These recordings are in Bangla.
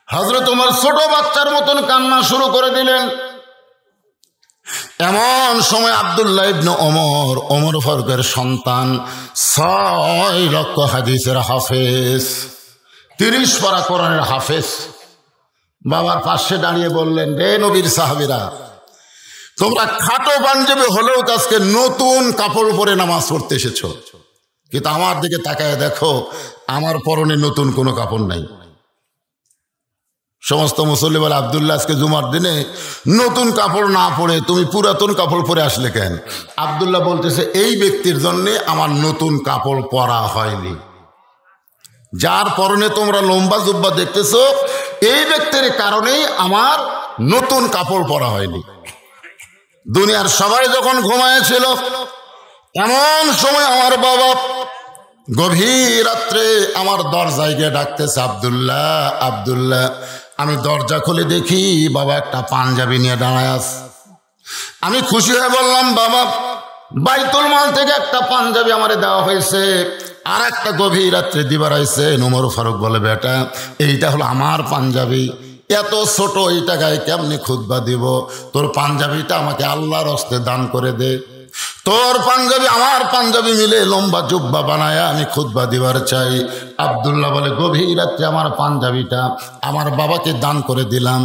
হযরত ওমর ছোট বাচ্চার মতন কান্না শুরু করে দিলেন। এমন সময় আব্দুল্লাহ ইবনে ওমর ফারুকের সন্তান, 6 লক্ষ হাদিসের হাফেজ, 30 পারা কোরআনের হাফেজ, বাবার পাশে দাঁড়িয়ে বললেন, রে নবীর সাহাবীরা, তোমরা খাটো পাঞ্জাবি হলেও আজকে নতুন কাপড় পরে নামাজ পড়তে এসেছো, কিন্তু আমার দিকে তাকায় দেখো, আমার পরনে নতুন কোনো কাপড় নাই। সমস্ত মুসল্লি বলে, আব্দুল্লাহ আজকে জুমার দিনে নতুন কাপড় না পরে তুমি পুরাতন কাপড় পরে আসলে কেন? আব্দুল্লাহ বলতেছে, এই ব্যক্তির জন্য আমার নতুন কাপড় পরা হয়নি। যার পরনে তোমরা লম্বা জুব্বা দেখতেছো, এই ব্যক্তির কারণেই আমার নতুন কাপড় পরা হয়নি। দুনিয়ার সবাই যখন ঘুমায়েছিল, এমন সময় আমার বাবা গভীর রাত্রে আমার দরজায় গিয়ে ডাকতেছে, আব্দুল্লাহ আব্দুল্লাহ। আমি দরজা খুলে দেখি বাবা একটা পাঞ্জাবি নিয়ে দাঁড়ায় আছে। আমি খুশি হয়ে বললাম, বাবা, বাইতুল মাল থেকে একটা পাঞ্জাবি আমারে দেওয়া হয়েছে। আর একটা গভীর রাত্রে দিবার আইছে। ওমর ফারুক বলে, বেটা, এইটা হলো আমার পাঞ্জাবি, এত ছোট এইটা গায়ে কেমনি খুতবা দিব? তোর পাঞ্জাবিটা আমাকে আল্লাহর হস্তে দান করে দে। তোর পাঞ্জাবি আমার পাঞ্জাবি মিলে লম্বা জুব্বা বানায় আমি খুতবা দিবার চাই। আব্দুল্লাহ বলে, গভীর রাত্রে আমার পাঞ্জাবিটা আমার বাবাকে দান করে দিলাম।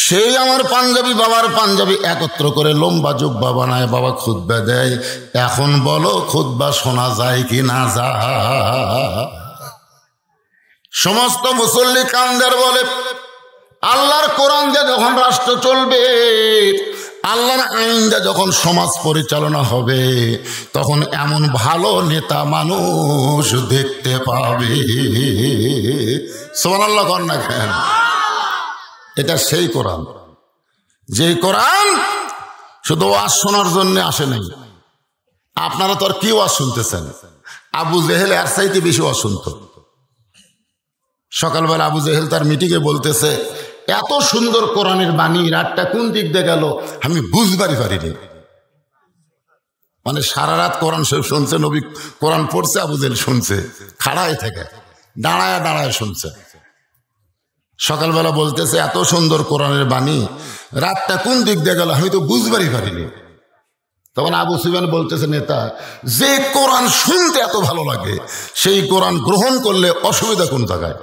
সেই আমার পাঞ্জাবি বাবার পাঞ্জাবি একত্র করে লম্বা জুব্বা বানায় বাবা খুতবা দেয়। এখন বলো, খুতবা শোনা যায় কি না যায়? সমস্ত মুসল্লি কান্দার বলে, আল্লাহর কোরআন দিয়ে যখন রাষ্ট্র চলবে, আল্লাহর আইন দিয়ে যখন সমাজ পরিচালনা হবে, তখন এমন ভালো নেতা মানুষ দেখতে পাবে। সুবহানাল্লাহ কর না কেন? এটা সেই কোরআন, যে কোরআন শুধু ওয়াজ শোনার জন্য আসে নাই। আপনারা তো আর কি ওয়াজ শুনতেছেন? আবু জেহেল এর চাইতে বেশি ওয়াজ শুনত। সকালবেলা আবু জেহেল তার মিটিংয়ে বলতেছে, এত সুন্দর কোরআনের বাণী, রাতটা কোন দিক দিয়ে গেল আমি বুঝবারই পারিনি। মানে সারা রাত কোরআন শুনছে, নবী কোরআন পড়ছে, আবু জেহেল শুনছে, খাড়ায় থেকে দাঁড়ায় দাঁড়ায় শুনছে। সকালবেলা বলতেছে, এত সুন্দর কোরআনের বাণী, রাতটা কোন দিক দিয়ে গেল আমি তো বুঝবারই পারিনি। তখন আবু সুফিয়ান বলতেছে, নেতা, যে কোরআন শুনতে এত ভালো লাগে, সেই কোরআন গ্রহণ করলে অসুবিধা কোন জায়গায়?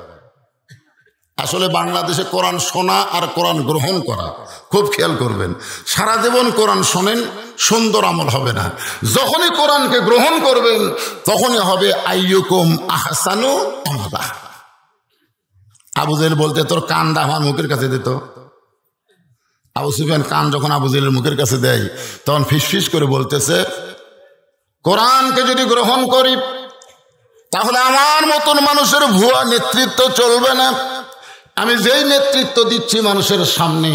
আসলে বাংলাদেশে কোরআন শোনা আর কোরআন গ্রহণ করা খুব খেয়াল করবেন। সারা জীবন কোরআন শোনেন, সুন্দর আমল হবে না। যখনই কোরআনকে গ্রহণ করবেন, তখনই হবে আইয়ুকুম আহসানু আমালা। আবু জেহেল বলতে, তোর কানটা আমার মুখের কাছে দিত। আবু সুফিয়ান কান যখন আবু জেহেলের মুখের কাছে দেয়, তখন ফিসফিস করে বলতেছে, কোরআনকে যদি গ্রহণ করি, তাহলে আমার মতন মানুষের ভুয়া নেতৃত্ব চলবে না। আমি যেই নেতৃত্ব দিচ্ছি মানুষের সামনে,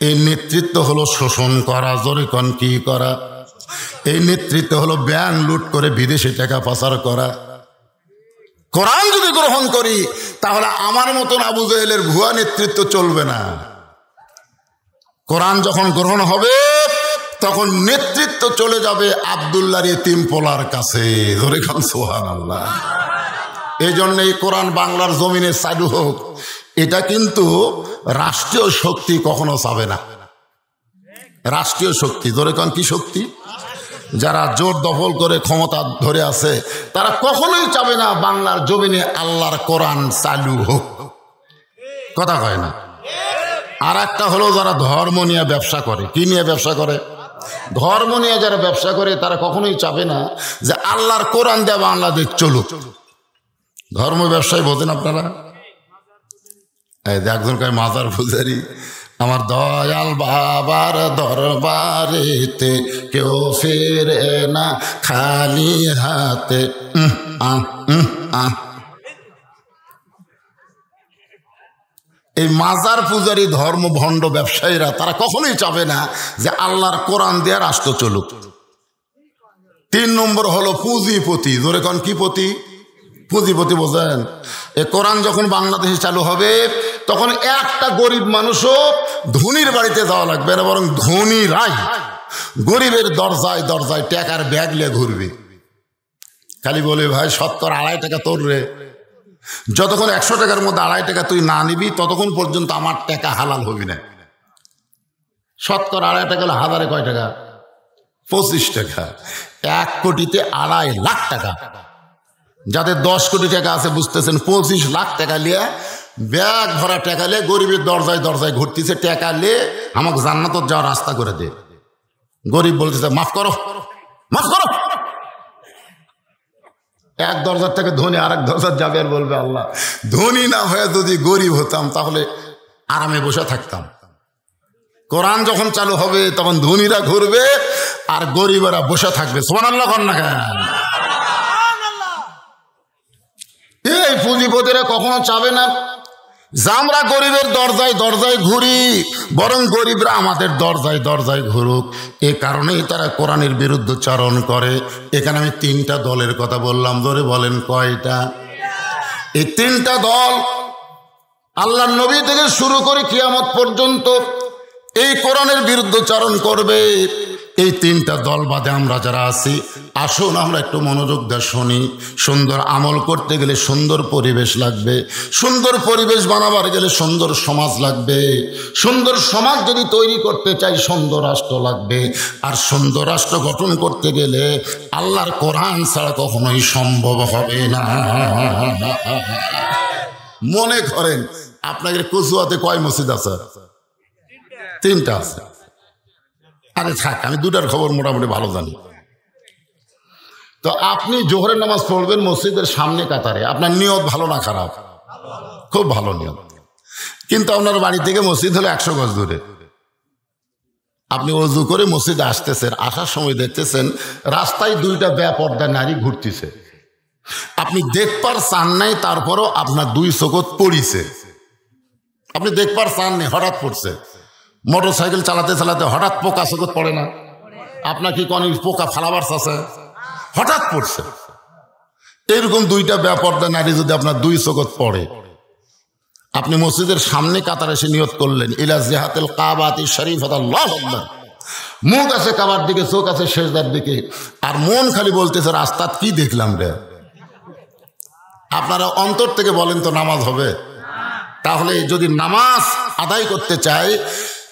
এই নেতৃত্ব হলো শোষণ করা, জোরে কোন কি করা? এই নেতৃত্ব হলো ব্যাংক লুট করে বিদেশে টাকা পাচার করা। কোরআন যদি গ্রহণ করি, তাহলে আমার মতন আবু জেহেলের ভুয়া নেতৃত্ব চলবে না। কোরআন যখন গ্রহণ হবে, তখন নেতৃত্ব চলে যাবে আব্দুল্লাহর এতিম পোলার কাছে। জোরে কোন সুবহানাল্লাহ। এই জন্য এই কোরআন বাংলার জমিনে চালু হোক, এটা কিন্তু রাষ্ট্রীয় শক্তি কখনো চাবে না। রাষ্ট্রীয় শক্তি, ধরে কোন কি শক্তি? যারা জোর দখল করে ক্ষমতা ধরে আছে, তারা কখনোই চাবে না বাংলার জমিনে আল্লাহর কোরআন চালু হোক। কথা কয় না? আর একটা হলো যারা ধর্ম নিয়ে ব্যবসা করে। কি নিয়ে ব্যবসা করে? ধর্ম নিয়ে যারা ব্যবসা করে, তারা কখনোই চাবে না যে আল্লাহর কোরআন দিয়ে বাংলাদেশ চলুক। ধর্ম ব্যবসায় বোঝেন আপনারা? একজন কয় মাজার পূজারি, আমার দয়াল বাবার দরবারেতে কেউ ফেরে না খালি হাতে। এই মাজার পূজারি ধর্ম ভণ্ড ব্যবসায়ীরা, তারা কখনোই চাবে না যে আল্লাহর কোরআন দিয়ে রাষ্ট্র চলুক। 3 নম্বর হলো পুঁজিপতি। জোরে কোন কি পতি? পুঁজিপতি বোঝেন? এ কোরআন যখন বাংলাদেশে চালু হবে, তখন একটা গরিব মানুষও ধনীর বাড়িতে যাওয়া লাগবে না, বরং ধনীরাই গরিবের দরজায় দরজায় টাকার ব্যাগ নিয়ে ঘুরবে। খালি বলে, ভাই 70-2.5 টাকা তোর রে, যতক্ষণ 100 টাকার মধ্যে 2.5 টাকা তুই না নিবি ততক্ষণ পর্যন্ত আমার টাকা হালাল হবি না। শতকরা 2.5 টাকা হলে হাজারে কয় টাকা? 25 টাকা। 1 কোটিতে 2.5 লাখ টাকা। যাদের 10 কোটি টাকা আছে বুঝতেছেন, 25 লাখ টাকা নিয়ে ব্যাগ ভরা টাকা নিয়ে গরিবের দরজায় দরজায় ঘুরতেছে, টাকা নিয়ে আমাকে জান্নাতত যাওয়ার রাস্তা করে দে। গরিব বলতেছে মাফ করো, মাফ করো। এক দরজার থেকে ধনী আরেক দরজার যাবে আর বলবে আল্লাহ, ধনী না হয়ে যদি গরিব হতাম তাহলে আরামে বসে থাকতাম। কোরআন যখন চালু হবে তখন ধনীরা ঘুরবে আর গরিবেরা বসে থাকবে। সুবহানাল্লাহ কর না কেন? এই পুঁজিপতিরা কখনো চাবে না যে আমরা গরিবের দরজায় দরজায় ঘুরি, বরং গরিবরা আমাদের দরজায় দরজায় ঘুরুক। এ কারণেই তারা কোরআনের বিরুদ্ধচারণ করে। এখানে আমি 3টা দলের কথা বললাম, ধরে বলেন কয়টা? এই 3টা দল আল্লাহর নবী থেকে শুরু করে কিয়ামত পর্যন্ত এই কোরআনের বিরুদ্ধচারণ করবে। এই 3টা দল বাদে আমরা যারা আছি, আসুন আমরা একটু মনোযোগ দিয়ে শুনি। সুন্দর আমল করতে গেলে সুন্দর পরিবেশ লাগবে, সুন্দর পরিবেশ বানাবার গেলে সুন্দর সমাজ লাগবে, সুন্দর সমাজ যদি তৈরি করতে চাই সুন্দর রাষ্ট্র লাগবে, আর সুন্দর রাষ্ট্র গঠন করতে গেলে আল্লাহর কোরআন ছাড়া কখনোই সম্ভব হবে না। মনে করেন আপনাদের কচুয়াতে কয় মসজিদ আছে? 3টা আছে। আরে থাক, আমি 2টার খবর মোটামুটি ভালো জানি। তো আপনি জোহরের নামাজ পড়বেন মসজিদের সামনে কাতারে, আপনার নিয়ত ভালো না খারাপ? খুব ভালো নিয়ত। কিন্তু আপনার বাড়ি থেকে মসজিদ হলো 100 গজ দূরে। আপনি ওযু করে মসজিদে আসতেছেন, আসার সময় দেখতেছেন রাস্তায় 2টা বেপর্দা নারী ঘুরতেছে। আপনি দেখবার চান নাই, তারপরও আপনার 2 চোখত পড়িছে। আপনি দেখবার চান নেই, হঠাৎ পড়ছে। মোটর সাইকেল চালাতে চালাতে হঠাৎ পোকা চোখত পড়ে না? আপনার কি কোনো পোকা ফালাবার আছে? হঠাৎ পড়ছে। এরকম 2টা বেপর্দা নারী যদি আপনার 2 চোখত পড়ে, আপনি মসজিদের সামনে কাতার এসে নিয়ত করলেন ইলা জিহাতিল কাবাতি শরীফাত আল্লাহু আকবার, মুখ আছে কাবার দিকে, চোখ আছে সেজদার দিকে, আর মন খালি বলতেছে রাস্তাত কি দেখলাম রে। আপনারা অন্তর থেকে বলেন তো নামাজ হবে? তাহলে যদি নামাজ আদায় করতে চাই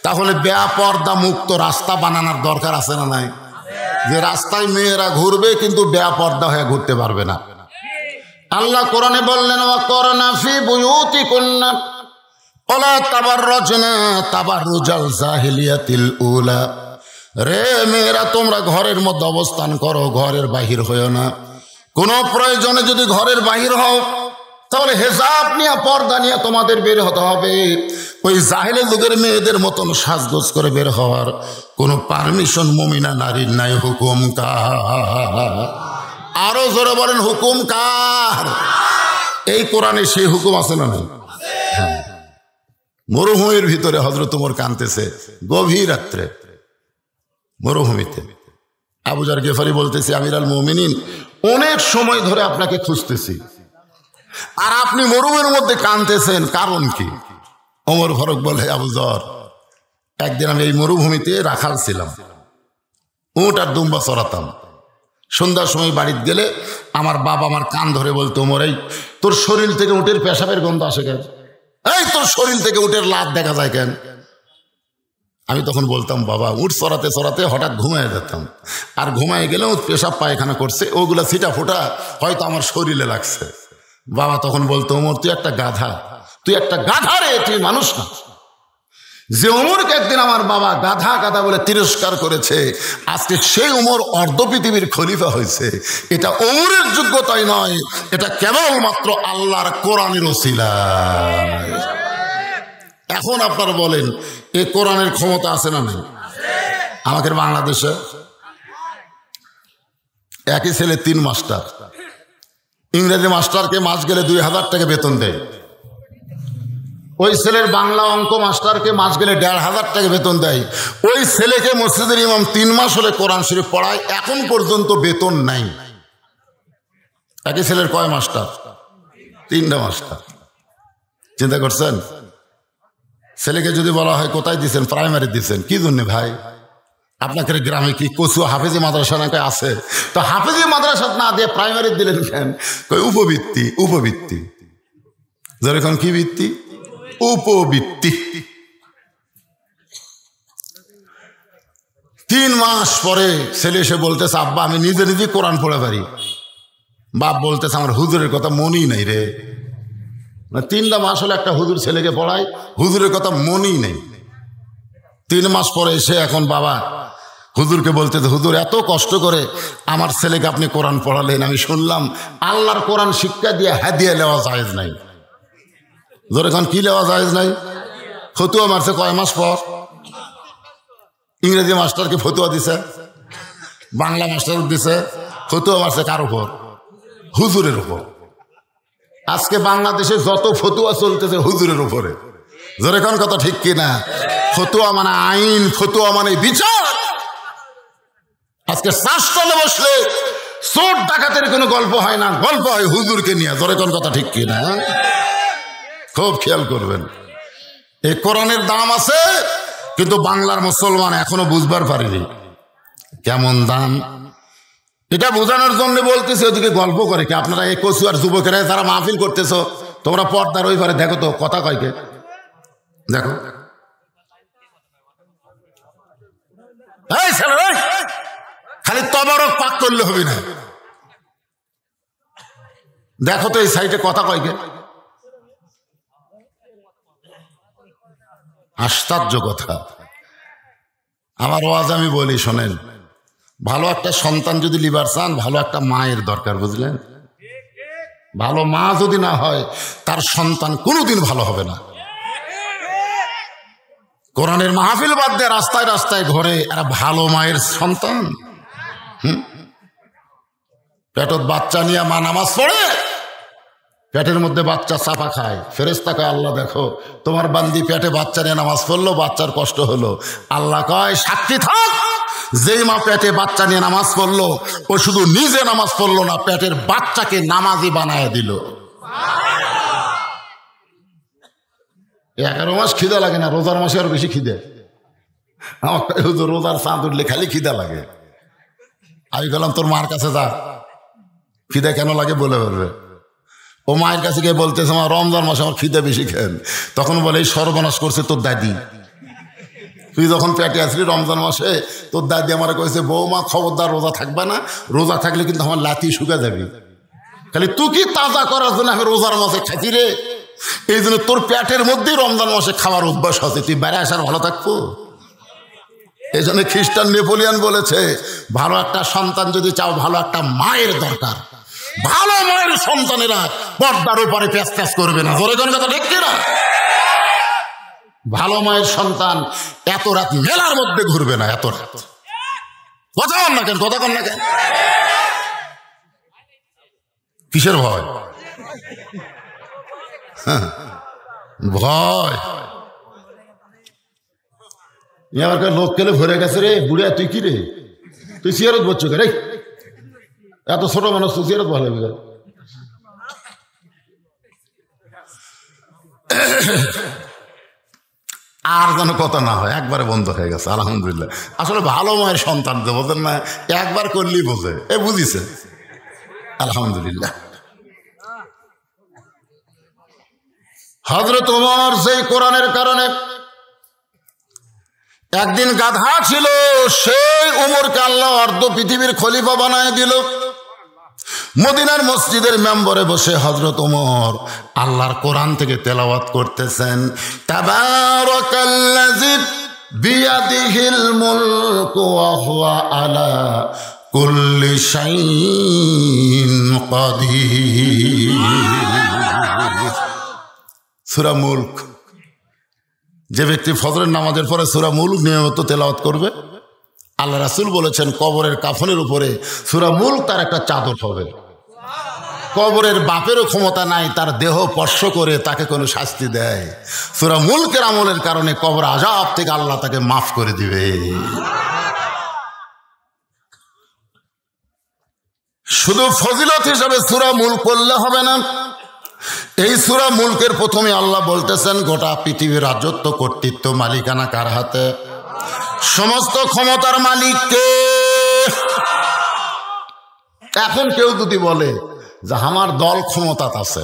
তাহলে বেপর্দা মুক্ত রাস্তা বানানোর দরকার আছে না নাই? যে রাস্তায় মেয়েরা ঘুরবে কিন্তু বেপর্দা হয়ে ঘুরতে পারবে না। আল্লাহ কোরআনে বললেন ওয়াকরনা ফি বুয়ুতিকুন্না ওয়ালা তাবাররাজনা তাবাররুজাল জাহিলিয়াতিল উলা। রে মেয়েরা, তোমরা ঘরের মধ্যে অবস্থান করো, ঘরের বাহির হয়েও না। কোনো প্রয়োজনে যদি ঘরের বাহির হও তাহলে হেজাব নিয়ে, পর্দা নিয়ে তোমাদের বের হতে হবে। ওই জাহেলে যুগের মেয়েদের মতন সাজগোজ করে বের হওয়ার কোনো পারমিশন মুমিনা নারীর নাই। হুকুম কার? আরো জোরে বলেন হুকুম কার? এই কোরআনে সেই হুকুম আছে না নাই? মরুভূমির ভিতরে হযরত ওমর কাঁদতেছে গভীর রাত্রে, মরুভূমিতে। আবু যার গেফারি বলতেছে আমির আল মুমিনিন, অনেক সময় ধরে আপনাকে খুঁজতেছি, আর আপনি মরুভূমির মধ্যে কাঁদতেছেন, কারণ কি? ওমর ফারুক বলে আবু যর, একদিন আমি এই মরুভূমিতে রাখাল ছিলাম, উট আর দুম্বা চড়াতাম। সন্ধ্যার সময় বাড়িতে গেলে আমার বাবা আমার কান ধরে বলতো ওমর, এই তোর শরীর থেকে উটের পেশাবের গন্ধ আসে কেন? এই তোর শরীর থেকে উটের লাভ দেখা যায় কেন? আমি তখন বলতাম বাবা, উট চড়াতে চড়াতে হঠাৎ ঘুমায় যেতাম, আর ঘুমায় গেলেও পেশাব পায়খানা করছে, ওগুলা ছিটা ফোটা হয়তো আমার শরীরে লাগছে। বাবা তখন বলতো ওমর তুই একটা গাধা, তুই একটা গাধা রে, তুই মানুষ না। যে ওমরকে একদিন আমার বাবা গাধা গাধা বলে তিরস্কার করেছে, আজকে সেই ওমর অর্ধ পৃথিবীর খলিফা হয়েছে। এটা ওমরের যোগ্যতাই নয়, এটা কেবলমাত্র আল্লাহর কোরআনের ওসিলায়। এখন আপনারা বলেন এই কোরআনের ক্ষমতা আছে না নেই? আমাদের বাংলাদেশে একই ছেলে 3 মাস্টার, ইংরেজি মাস্টারকে মাস গেলে 2000 টাকা বেতন দেয়। ওই ছেলের বাংলা অঙ্ক মাস্টারকে মাস গেলে 1500 টাকা বেতন দেয়। ওই ছেলেকে মসজিদের ইমাম 3 মাস হলে কোরআন শরীফ পড়ায়, এখন পর্যন্ত বেতন নাই। একই ছেলের কয় মাস্টার? 3টা মাস্টার। চিন্তা করছেন? ছেলেকে যদি বলা হয় কোথায় দিচ্ছেন, প্রাইমারি দিচ্ছেন, কি জন্য ভাই? আপনাদের গ্রামে কি কচু হাফেজি মাদ্রাসা নাকি আছে? তো হাফেজি মাদ্রাসা না দিয়ে প্রাইমারি দিলেন কেন? উপবৃত্তি, উপবৃত্তি। যেরকম কি বৃত্তি? উপবৃত্তি। 3 মাস পরে ছেলে এসে বলতেছে, আব্বা আমি নিজে নিজে কোরআন পড়ে পারি। বাপ বলতেছে, আমার হুজুরের কথা মনই নাই রে। 3টা মাস হলে একটা হুজুর ছেলেকে পড়ায়, হুজুরের কথা মনই নেই। 3 মাস পরে এসে এখন বাবা হুজুরকে বলতেছে, হুজুর এত কষ্ট করে আমার ছেলেকে আপনি কোরআন পড়ালেন, আমি শুনলাম আল্লাহর কোরআন শিক্ষা দিয়ে হাদিয়া নেওয়া জায়েজ নাই। ধরে এখন কি নেওয়া জায়েজ নাই? ফতুয়া মারছে কয় মাস পর? ইংরেজি মাস্টারকে ফতুয়া দিছে, বাংলা মাস্টার দিছে, ফতুয়া মারছে কার উপর? হুজুরের উপর। আজকে বাংলাদেশে যত ফতুয়া চলতেছে হুজুরের উপরে। ধরে কোন কথা ঠিক কিনা? ফতুয়া মানে আইন, ফতুয়া মানে বিচার। আজকে শাসনে বসলে চোর ডাকাতের কোনো গল্প হয় না, গল্প হয় হুজুরকে নিয়ে। ধরে কোন কথা ঠিক কিনা? খুব খেয়াল করবেন। এই কোরআনের দাম আছে, কিন্তু বাংলার মুসলমান এখনো বুঝবার পারেনি কেমন দাম। এটা বোঝানোর জন্য বলতেছে, ওদিকে গল্প করে কি আপনারা এই কচুয়ার যুবকেরা যারা মাহফিল করতেছ, তোমরা পর্দার ওই পারে দেখো তো কথা কয়কে দেখো। খালি তবারক পাক করলে হবে না, দেখো তো এই সাইডে কথা কয়কে। আশ্চর্য কথা। আমার ওয়াজ আমি বলি শোনেন, ভালো একটা সন্তান যদি লিবার চান, ভালো একটা মায়ের দরকার, বুঝলেন? ভালো মা যদি না হয় তার সন্তান কোনোদিন ভালো হবে না। কোরআনের মাহফিল বাদ দিয়ে রাস্তায় রাস্তায় ঘরে এরা ভালো মায়ের সন্তান। পেটত বাচ্চা নিয়ে মা নামাজ পড়ে, পেটের মধ্যে বাচ্চা চাপা খায়, ফেরেশতা কয় আল্লাহ দেখো তোমার বান্দি পেটে বাচ্চা নিয়ে নামাজ পড়লো, বাচ্চার কষ্ট হলো। আল্লাহ কয় সাক্ষী থাক, যেই মা পেটে বাচ্চা নিয়ে নামাজ পড়লো ও শুধু নিজে নামাজ পড়লো না, পেটের বাচ্চাকে নামাজি বানায় দিল। 11 মাস খিদা লাগে না, রোজার মাসে আরো বেশি খিদে। আমার রোজার চাঁদ উঠলে খালি খিদা লাগে। আমি বললাম তোর মার কাছে যা, খিদা কেন লাগে বলে বলবে। ও মায়ের কাছে গিয়ে বলতেছে, আমার রমজান মাসে আমার খিদে বেশি খেন। তখন বলে এই সর্বনাশ করছে তোর দাদি। তুই যখন পেটে আসলি রমজান মাসে, তোর দাদি আমার কয়েছে, বৌমা খবরদার রোজা থাকবে না, রোজা থাকলে কিন্তু আমার লাথি শুকা যাবি। খালি তুই কি তাজা করার জন্য আমি রোজার মাসে খাইছি রে। এই জন্য তোর পেটের মধ্যেই রমজান মাসে খাওয়ার অভ্যাস আছে, তুই বেড়ে আসার ভালো থাকবো। এই জন্য খ্রিস্টান নেপোলিয়ান বলেছে, ভালো একটা সন্তান যদি চাও, ভালো একটা মায়ের দরকার। ভালো মায়ের সন্তানেরা পর্দার উপরে প্যাঁচ প্যাঁচ করবে না। জোরে কোন কথা দেখছি না? ভালো মায়ের সন্তান এত রাত মেলার মধ্যে ঘুরবে না, এত রাত। কথা কন না কেন, কথা কন না কেন? কিসের ভয়? ভয়। এবার লোক কেলে ভরে গেছে রে, বুড়িয়া তুই কি রে, তুই সিয়ারত বলছো কে রে? এত ছোট মানুষ তুই সিয়ারত ভালো হবে। আর যেন কথা না হয়, একবারে বন্ধ হয়ে গেছে। আলহামদুলিল্লাহ। আসলে ভালো মায়ের সন্তান যে বোঝেন না, একবার করলেই বোঝে, এ বুঝিছে। আলহামদুলিল্লাহ। হযরত ওমর সেই কোরআনের কারণে, একদিন গাধা ছিল, সেই ওমরকে আল্লাহ অর্ধ পৃথিবীর খলিফা বানায় দিল। মদিনার মসজিদের মেম্বরে বসে হযরত ওমর আল্লাহর কোরআন থেকে তেলাওয়াত করতেছেন, তাবারাকাল্লাযী বিয়াদিহিল মুলকু ওয়া হুয়া আলা কুল্লি শাইইন কাদির। সূরা মুলক। যে ব্যক্তি ফজরের নামাজের পরে সূরা মুলক নিয়মিত তেলাওয়াত করবে, আল্লাহ রাসূল বলেছেন কবরের কাফনের উপরে সূরা মুলক তার একটা চাদর হবে। কবরের বাপেরও ক্ষমতা নাই তার দেহ স্পর্শ করে তাকে কোনো শাস্তি দেয়। সূরা মুলকের আমলের কারণে কবর আযাব থেকে আল্লাহ তাকে মাফ করে দিবে। শুধু ফজিলত হিসাবে সূরা মুলক পড়লে হবে না। এই সূরা মুলকের প্রথমে আল্লাহ বলতেছেন, গোটা পৃথিবীর রাজত্ব কর্তৃত্ব মালিকানা কার হাতে? সমস্ত ক্ষমতার মালিক কে? এখন কেউ যদি বলে যে আমার দল ক্ষমতা আছে,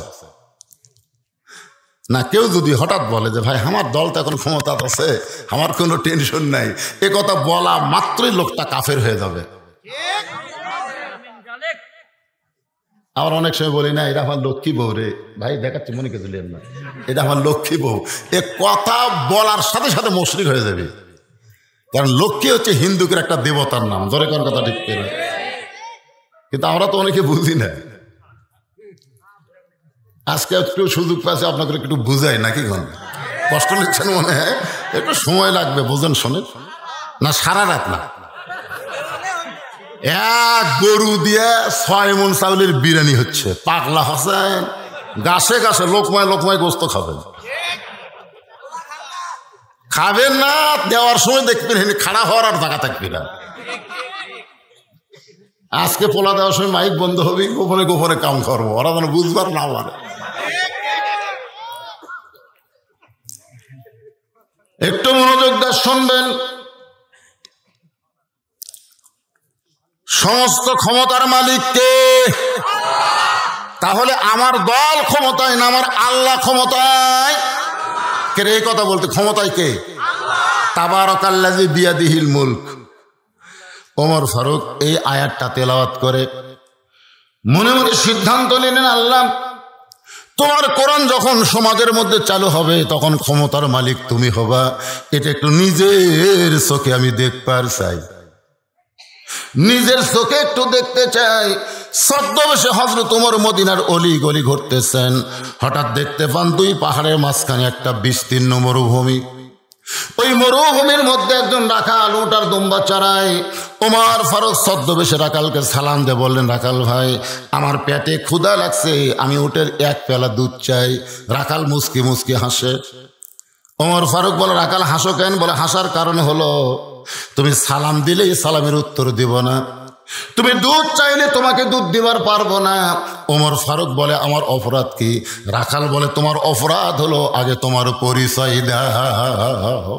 না কেউ যদি হঠাৎ বলে যে ভাই আমার দল তো এখন ক্ষমতা আছে, আমার কোনো টেনশন নাই, এ কথা বলা মাত্রই লোকটা কাফের হয়ে যাবে। আমার অনেক সময় বলি না এটা আমার লক্ষ্মী বউ রে, ভাই দেখাচ্ছি মনে কে দিলেন না, এটা আমার লক্ষ্মী বউ, এ কথা বলার সাথে সাথে মুশরিক হয়ে যাবে। কারণ লক্ষ্মী হচ্ছে হিন্দুকের একটা দেবতার নাম, ধরে কোন কথা ঠিক করে, কিন্তু আমরা তো অনেকে বুঝি না। আজকে একটু সুযোগ পাচ্ছে আপনাকে একটু বুঝাই নাকি, কষ্ট নিচ্ছেন মনে হয়, একটু সময় লাগবে বোঝেন, শোনেন না, সারা রাত না, এক গরু দিয়ে 6 মণ চাউলের বিরিয়ানি হচ্ছে, পাগলা হোসেন গাছে গাছে লোকমায় লোকমায় গোস্ত খাবেন, খাবেন না, দেওয়ার সময় দেখবেন খাড়া হওয়ার আর জায়গা থাকবে না। আজকে পোলা দেওয়ার সময় মাইক বন্ধ হবে, গোপনে গোপনে কাম করবো, ওরা যেন বুঝবার না পারে। একটু মনোযোগ দিয়ে শুনবেন, সমস্ত ক্ষমতার মালিক কে? তাহলে আমার দল ক্ষমতায় না আমার আল্লাহ ক্ষমতায়? কে এই কথা বলতে, ক্ষমতায় কে? তাবারাকাল্লাযী বিয়াদিহিল মুলক। ওমর ফারুক এই আয়াতটা তেলাওয়াত করে মনে মনে সিদ্ধান্ত নিলেন, আল্লাহ তোমার কোরআন যখন সমাজের মধ্যে চালু হবে তখন ক্ষমতার মালিক তুমি হবা, এটা একটু নিজের চোখে আমি দেখবার চাই, নিজের চোখে একটু দেখতে চাই। ছদ্মবেশে হযরত ওমর মদিনার অলি গলি ঘুরতেছেন, হঠাৎ দেখতে পান 2 পাহাড়ের মাঝখানে একটা বিস্তীর্ণ মরুভূমি। ওই মরুভূমির মধ্যে একজন রাখাল উটার দুম্বা চড়ায়। ওমর ফারুক ছদ্মবেশে রাখালকে সালাম দিয়ে বললেন, রাখাল ভাই আমার পেটে ক্ষুধা লাগছে, আমি উটের 1 পেয়ালা দুধ চাই। রাখাল মুচকি মুচকি হাসে। ওমর ফারুক বলে, রাখাল হাসো কেন? বলে, হাসার কারণ হলো তুমি সালাম দিলে সালামের উত্তর দিব না, তুমি দুধ চাইলে তোমাকে দুধ দিবার পারবো না। ওমর ফারুক বলে, আমার অপরাধ কি? রাখাল বলে, তোমার অপরাধ হলো আগে তোমার পরিচয় দাও।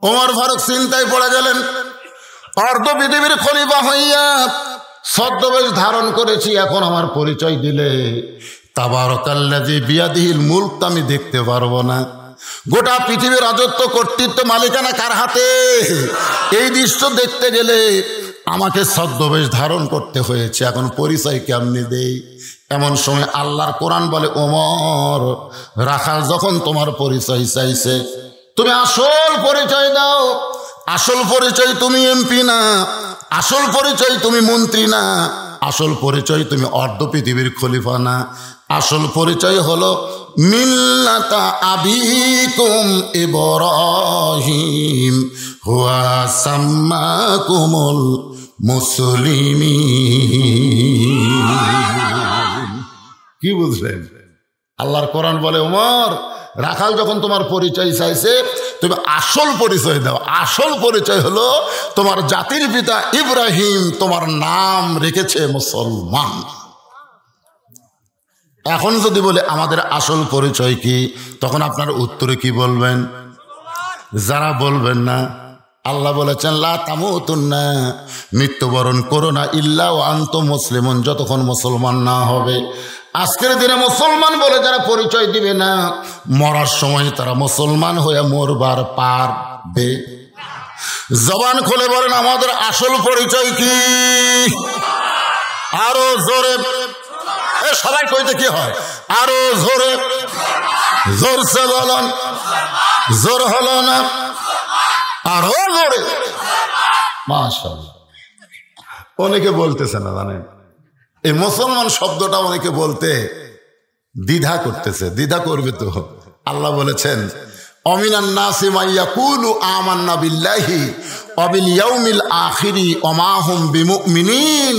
ওমর ফারুক চিন্তায় পড়ে গেলেন, অর্ধ পৃথিবীর খলিফা হইয়া ছদ্মবেশ ধারণ করেছি, এখন আমার পরিচয় দিলে তাবারাকাল্লাযী বিয়াদিহিল মুলক আমি দেখতে পারবো না। গোটা পৃথিবীর রাজত্ব কর্তৃত্ব মালিকানা কার হাতে? এই দৃশ্য দেখতে গেলে আমাকে ছদ্মবেশ ধারণ করতে হয়েছে, এখন পরিচয় কেমনি দেই? এমন সময় আল্লাহর কোরআন বলে, ওমর রাখাল যখন তোমার পরিচয় চাইছে তুমি আসল পরিচয় দাও। আসল পরিচয় তুমি এমপি না, আসল পরিচয় তুমি মন্ত্রী না, আসল পরিচয় তুমি অর্ধ পৃথিবীর খলিফা না, আসল পরিচয় হলো মিল্লাতা আবিকুম ইব্রাহিম হুয়া সাম্মাকুমুল মুসলিমিন। কি বুঝলেন? আল্লাহর কোরআন বলে, ওমর রাখাল যখন তোমার পরিচয় চাইছে তুমি আসল পরিচয় দাও। আসল পরিচয় হলো তোমার জাতির পিতা ইব্রাহিম তোমার নাম রেখেছে মুসলমান। এখন যদি বলে আমাদের আসল পরিচয় কি, তখন আপনার উত্তরে কি বলবেন? যারা বলবেন না, আল্লাহ বলেছেন লা তামুতুন্না, মৃত্যুবরণ করো না ইল্লা ওয়া আনতুম মুসলিমুন, যতক্ষণ মুসলমান না হবে। আজকের দিনে মুসলমান বলে যারা পরিচয় দিবে না, মরার সময় তারা মুসলমান হয়ে মরবার পারবে। জবান খুলে বলেন আমাদের আসল পরিচয় কি? আরো জোরে, সবাই কইতে কি হয়? আরো জোরে, জোরসে বলেন, জোর হলো না, আরো জোরে। মাশাআল্লাহ। অনেকে বলতেছে না, জানেন এই মুসলমান শব্দটা অনেকে বলতে দ্বিধা করতেছে। দ্বিধা করবে তো, আল্লাহ বলেছেন অমিনান নাসি মান ইয়াকুলু আমান্না বিল্লাহি ওয়া বিল ইয়াউমিল আখিরি ওয়া মা হুম বিমুমিনিন।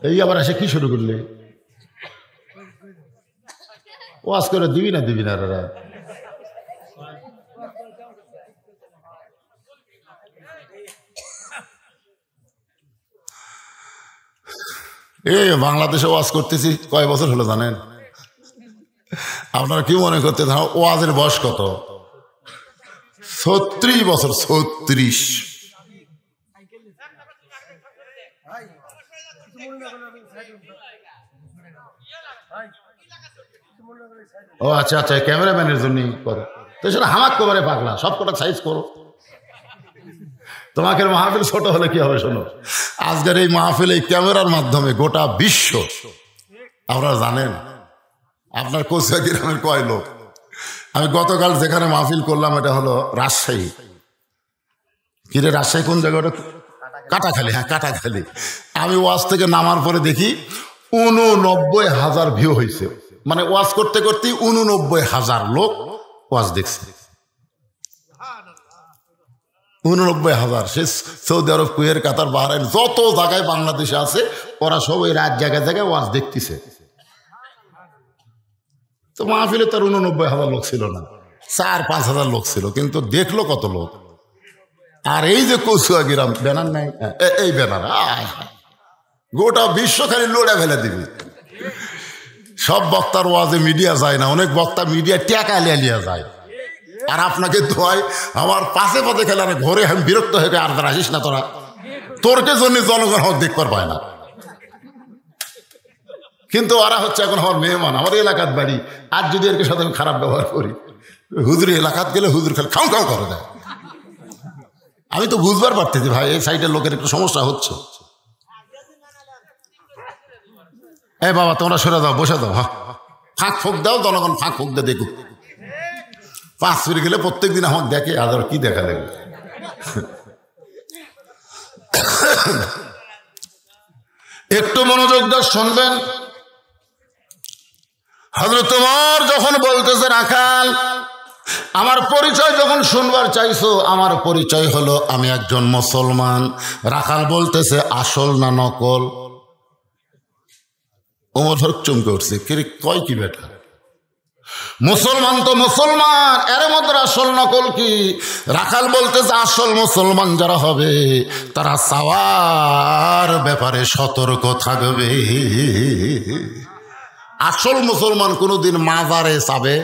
এই আবার এসে কি শুরু করলে? ওয়াজ করে দিবি না দিবি না রা? বাংলাদেশে ওয়াজ করতেছি কয় বছর হলো জানেন? আপনারা কি মনে করতে ওয়াজের বয়স কত? 36 বছর। 36। ও আচ্ছা আচ্ছা, ক্যামেরাম্যানের জন্যই করে। তো সেটা হামাক কোবারে পাগলা, সব কটা সাইজ করো। তোমাকে মাহফিল ছোট হলে কি হবে শোনো, আজকের এই মাহফিল এই ক্যামেরার মাধ্যমে গোটা বিশ্ব, আপনারা জানেন আপনার কোচবিহার গ্রামের কয় লোক। আমি গতকাল যেখানে মাহফিল করলাম এটা হলো রাজশাহী। কিরে রাজশাহী কোন জায়গাটা? কাটাখালী। হ্যাঁ কাটাখালী। আমি ওয়াজ থেকে নামার পরে দেখি 89,000 ভিউ হয়েছে। মানে ওয়াজ করতে করতে 89,000 লোক ওয়াজ দেখছে। 89,000। সে সৌদি আরব, কুয়েত, কাতার, বাহরাইন যত জায়গায় বাংলাদেশে আছে ওরা সব ওই রাত জায়গায় জায়গায় ওয়াজ দেখতেছে। তো মাহফিলে তার 89,000 লোক ছিল না, 4-5 হাজার লোক ছিল, কিন্তু দেখলো কত লোক। আর এই যে কচুয়া গ্রাম ব্যানার নাই, এই ব্যানার গোটা বিশ্ব খালি লড়ে ফেলে দিবি। সব বক্তার ওয়াজে মিডিয়া যায় না, অনেক বক্তা মিডিয়া টাকা লিয়া যায়। আর আপনাকে দোয়াই আমার পাশে পথে খেলে ঘরে আমি বিরক্ত হয়ে আর তারা আসিস না, তোরা তোরকে জন্য জনগণ হক দেখবার পায় না। কিন্তু ওরা হচ্ছে এখন আমার মেহমান, আমার এলাকার বাড়ি। আর যদি এর সাথে আমি খারাপ ব্যবহার করি, হুজুরি এলাকাত গেলে হুজুর খালি খাও খাও করে দেয়। আমি তো বুঝবার পারতেছি ভাই এই সাইডের লোকের একটু সমস্যা হচ্ছে। এই বাবা তোমরা সরে দাও, বসে দাও, ফাঁক ফোক দাও, জনগণ ফাঁক ফোক দিয়ে দেখুক। 5 মিনিট গেলে প্রত্যেক দিন আমাকে দেখে, আদার কি দেখা দেবে। একটু মনোযোগ দিয়ে শুনবেন। হযরত ওমর যখন বলতেছে রাখাল আমার পরিচয় যখন শুনবার চাইছো, আমার পরিচয় হলো আমি একজন মুসলমান। রাখাল বলতেছে আসল না নকল? ওমর চমকে উঠছে, কয় কি বেটা, মুসলমান তো মুসলমান, এর মধ্যে আসল নকল কি? রাখাল বলতেছে আসল মুসলমান যারা হবে তারা চাওয়ার ব্যাপারে সতর্ক থাকবে। আসল মুসলমান কোনোদিন মাজারে চাবে,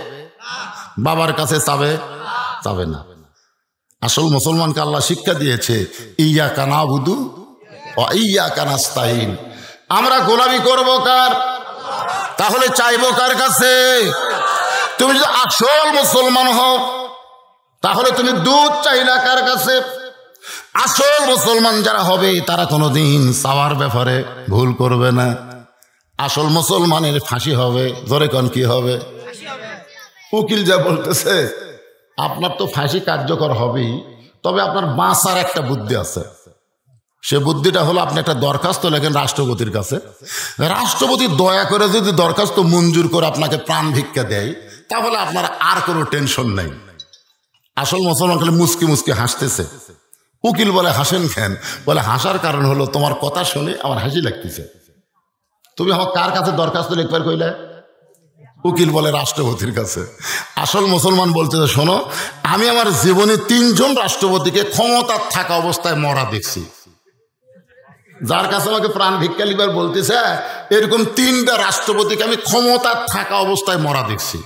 বাবার কাছে চাবে না। আসল মুসলমানকে আল্লাহ শিক্ষা দিয়েছে ইয়াকা নাবুদু ওয়া ইয়াকা নাস্তাইন। আমরা গোলামি করব কার? তাহলে চাইবো কার কাছে? তুমি যদি আসল মুসলমান হও তাহলে তুমি দুধ চাইলা কার কাছে? আসল মুসলমান যারা হবে তারা কোনোদিন চাওয়ার ব্যাপারে ভুল করবে না। আসল মুসলমানের ফাঁসি হবে। জোরে কোন কি হবে? উকিল যা বলতেছে আপনার তো ফাঁসি কার্যকর হবেই, তবে আপনার বাঁচার একটা বুদ্ধি আছে। সে বুদ্ধিটা হলো আপনি একটা দরখাস্ত লেখেন রাষ্ট্রপতির কাছে। রাষ্ট্রপতি দয়া করে যদি দরখাস্ত মঞ্জুর করে আপনাকে প্রাণ ভিক্ষা দেয় তাহলে আপনার আর কোনো টেনশন নাই। আসল মুসলমান খালি মুসকি মুসকি হাসতেছে। উকিল বলে হাসেন কেন? বলে হাসার কারণ হলো তোমার কথা শুনে আমার হাসি লাগতেছে। তুমি আমার কার কাছে দরখাস্ত লিখবার কইলে? উকিল বলে রাষ্ট্রপতির কাছে। আসল মুসলমান বলতেছে শোনো, আমি আমার জীবনে 3 জন রাষ্ট্রপতিকে ক্ষমতা থাকা অবস্থায় মরা দেখছি। যার কাছে আমাকে প্রাণ ভিক্ষা লিবার বলতেছে এরকম 3টা রাষ্ট্রপতিকে আমি ক্ষমতা থাকা অবস্থায় মরা দেখছি।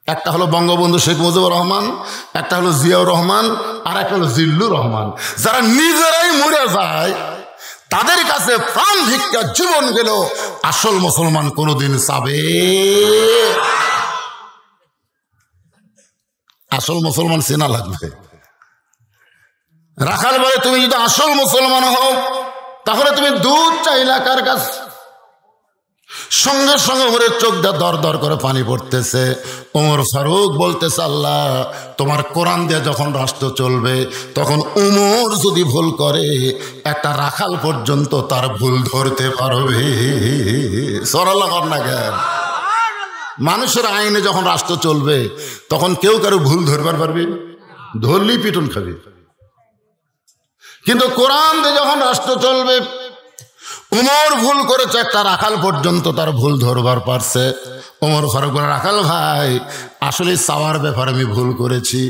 একটা হলো বঙ্গবন্ধু শেখ মুজিবুর রহমান, একটা হলো জিয়াউর রহমান, আর একটা হলো জিল্লুর রহমান। যারা নিজেরাই মরে যায় তাদের কাছে প্রাণ ভিক্ষা জীবন গেল আসল মুসলমান কোনোদিন চাবে? আসল মুসলমান চেনা লাগবে। রাখাল বলে তুমি যদি আসল মুসলমান হও তাহলে তুমি দুধ চাইলা কার কাছে? সঙ্গে সঙ্গে ওমরের চোখ দিয়ে দর দর করে পানি পড়তেছে। ওমর ফারুক বলতেছে আল্লাহ তোমার কোরআন দিয়ে যখন রাষ্ট্র চলবে তখন ওমর যদি ভুল করে একটা রাখাল পর্যন্ত তার ভুল ধরতে পারবে। সরাল্লা কর না কেন? মানুষের আইনে যখন রাষ্ট্র চলবে তখন কেউ কারো ভুল ধরবার পারবে? ধরলেই পিটন খাবে। কিন্তু কোরআন দিয়ে যখন রাষ্ট্র চলবে ওমর ভুল করেছে, একটা রাখাল পর্যন্ত তার ভুল ধরবার পারছে। ওমর ফারুক বলে রাখাল ভাই আসলে চাওয়ার ব্যাপারে আমি ভুল করেছি।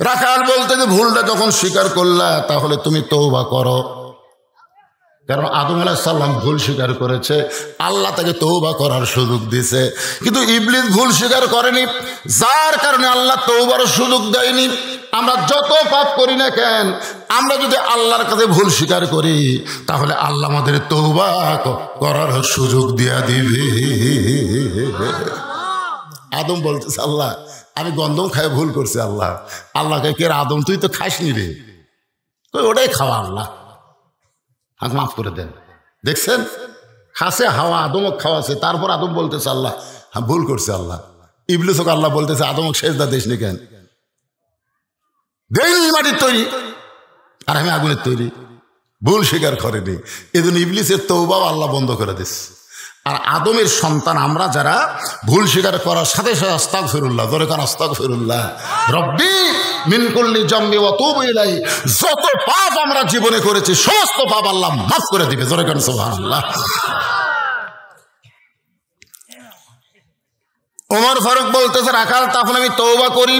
রাখাল বলতে যে ভুলটা যখন স্বীকার করলা তাহলে তুমি তওবা করো। কারণ আদম আলাইহিস সালাম ভুল স্বীকার করেছে, আল্লাহ তাকে তওবা করার সুযোগ দিয়েছে। কিন্তু ইবলিস ভুল স্বীকার করেনি, যার কারণে আল্লাহ তওবার সুযোগ দেয়নি। আমরা যত পাপ করি না কেন, আমরা যদি আল্লাহর কাছে ভুল স্বীকার করি তাহলে আল্লাহ আমাদের তওবা করার সুযোগ দিয়া দিবে। আদম বলতেছে আল্লাহ আমি গন্ধম খাই ভুল করছি আল্লাহ। আল্লাহকে কে আদম তুই তো খাসনি রে, ওটাই খাওয়া আল্লাহ, আমাকে মাফ করে দেন। দেখছেন খাসে হাওয়া আদমক খাওয়াছে, তারপর আদম বলতেছে আল্লাহ হ্যাঁ ভুল করছে আল্লাহ। ইবলিসকে আল্লাহ বলতেছে আদমক সেজদা দিসনি কেন? দেয়নি, মাটির তৈরি আর আমি আগুনের তৈরি, ভুল স্বীকার করেনি। এই জন্য ইবলিসের তওবাও আল্লাহ বন্ধ করে দিচ্ছে। আর আদমের সন্তান আমরা যারা ভুল স্বীকার করার সাথে সাথে আস্তাগফিরুল্লাহ, ধরে কারণ আস্তাগফিরুল্লাহ রব্বি মিন কুল্লি জামবি ওয়া তুবু ইলাই, যত পাপ আমরা জীবনে করেছি সমস্ত পাপ আল্লাহ মাফ করে দিবে, ধরে কারণ সুবহানাল্লাহ। ওমর ফারুক বলতেছে রাখাল তখন আমি তওবা করি।